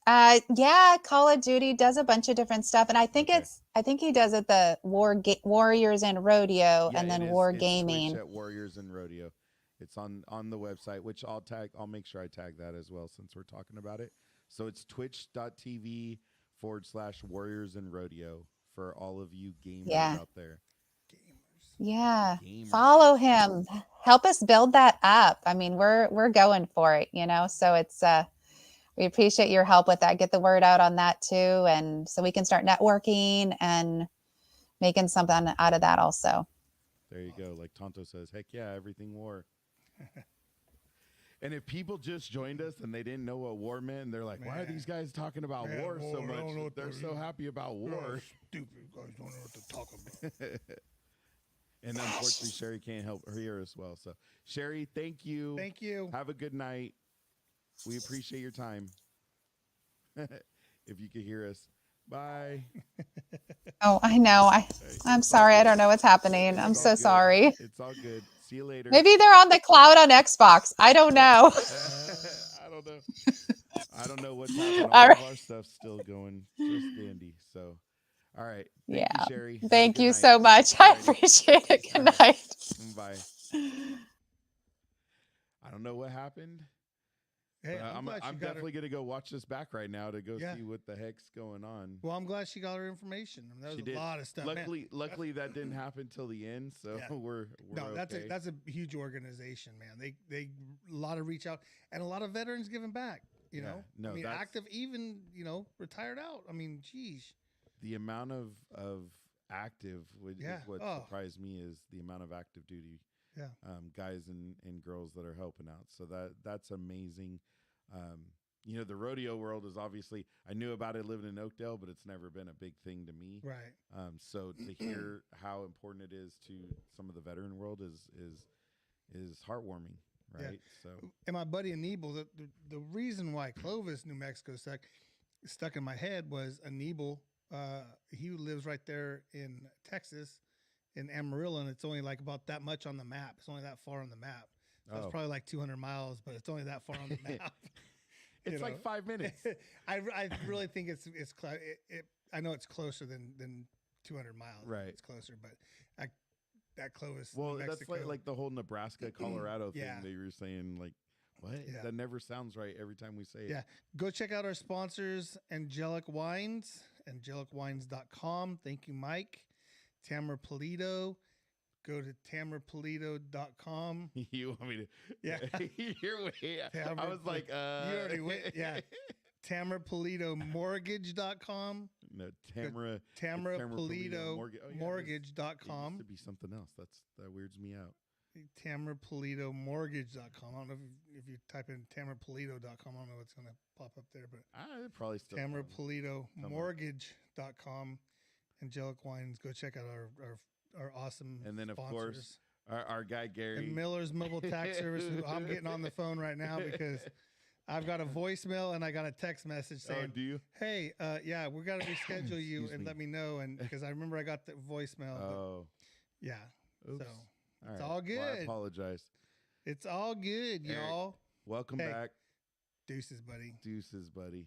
Yeah, Call of Duty, does a bunch of different stuff, and I think he does it the Warriors and Rodeo, and then War Gaming. Twitch at Warriors and Rodeo. It's on the website, which I'll make sure I tag that as well since we're talking about it. So it's twitch.tv/Warriors and Rodeo for all of you gamers out there. Yeah. Follow him. Help us build that up. I mean, we're going for it, so it's we appreciate your help with that. Get the word out on that too. And so we can start networking and making something out of that also. There you go. Like Tonto says, heck yeah, everything war. And if people just joined us and they didn't know what war meant, they're like, why are these guys talking about war so much? They're so happy about war. Stupid guys don't know what to talk about. And unfortunately, Sheri can't help her here as well. So, Sheri, thank you. Thank you. Have a good night. We appreciate your time. If you could hear us. Bye. Oh, I know. I'm sorry. I don't know what's happening. I'm so sorry. It's all good. See you later. Maybe they're on the cloud on Xbox. I don't know. I don't know. I don't know what's happening. All of our stuff's still going just dandy. So, all right. Thank you, Sheri. Thank you so much. I appreciate it. Good night. Bye. I don't know what happened. Hey, I'm definitely going to go watch this back right now to go see what the heck's going on. Well, I'm glad she got her information. That was a lot of stuff. Luckily, that didn't happen till the end, so we're okay. That's a huge organization, man. They a lot of reach out and a lot of veterans giving back. No, I mean, active, even retired out. I mean, geez. The amount of active, is what surprised me is the amount of active duty. Guys and girls that are helping out. So that's amazing. The rodeo world is obviously, I knew about it living in Oakdale, but it's never been a big thing to me. Right. So to hear how important it is to some of the veteran world is heartwarming. Right. Yeah. So, and my buddy Anibal, the reason why Clovis, New Mexico stuck in my head was Anibal. He lives right there in Texas, in Amarillo, and it's only like about that much on the map. It's only that far on the map. So it's probably like 200 miles, but it's only that far on the map. It's like 5 minutes. I really think it's I know it's closer than 200 miles. Right. It's closer, but that Clovis, well, New that's Mexico, like the whole Nebraska, Colorado thing Yeah. that you were saying. Like, what? Yeah. That never sounds right every time we say it. Yeah. Go check out our sponsors, AnJEllak Wines, AnJEllakWines.com. Thank you, Mike. Tamara Pulido. Go to tamarapulido.com. You want me to? Yeah. You're way. I was like, You already went. Yeah. TamaraPulidoMortgage.com. No, Tamara. TamaraPulidoMortgage.com. It used to be something else. That weirds me out. TamaraPulidoMortgage.com. I don't know if you type in TamaraPulido.com. I don't know what's going to pop up there, but It probably still TamaraPulidoMortgage.com. AnJEllak Wines. Go check out our awesome And then, of sponsors. course, our guy Gary. And Miller's Mobile Tax Service, who I'm getting on the phone right now because I've got a voicemail and I got a text message saying, do you? Hey, yeah, we got to reschedule you Excuse and me. let me know. And because I remember I got the voicemail. Oh. Yeah. Oops. So it's right. all good. Well, I apologize. It's all good, Eric, y'all. Welcome Hey. back. Deuces, buddy. Deuces, buddy.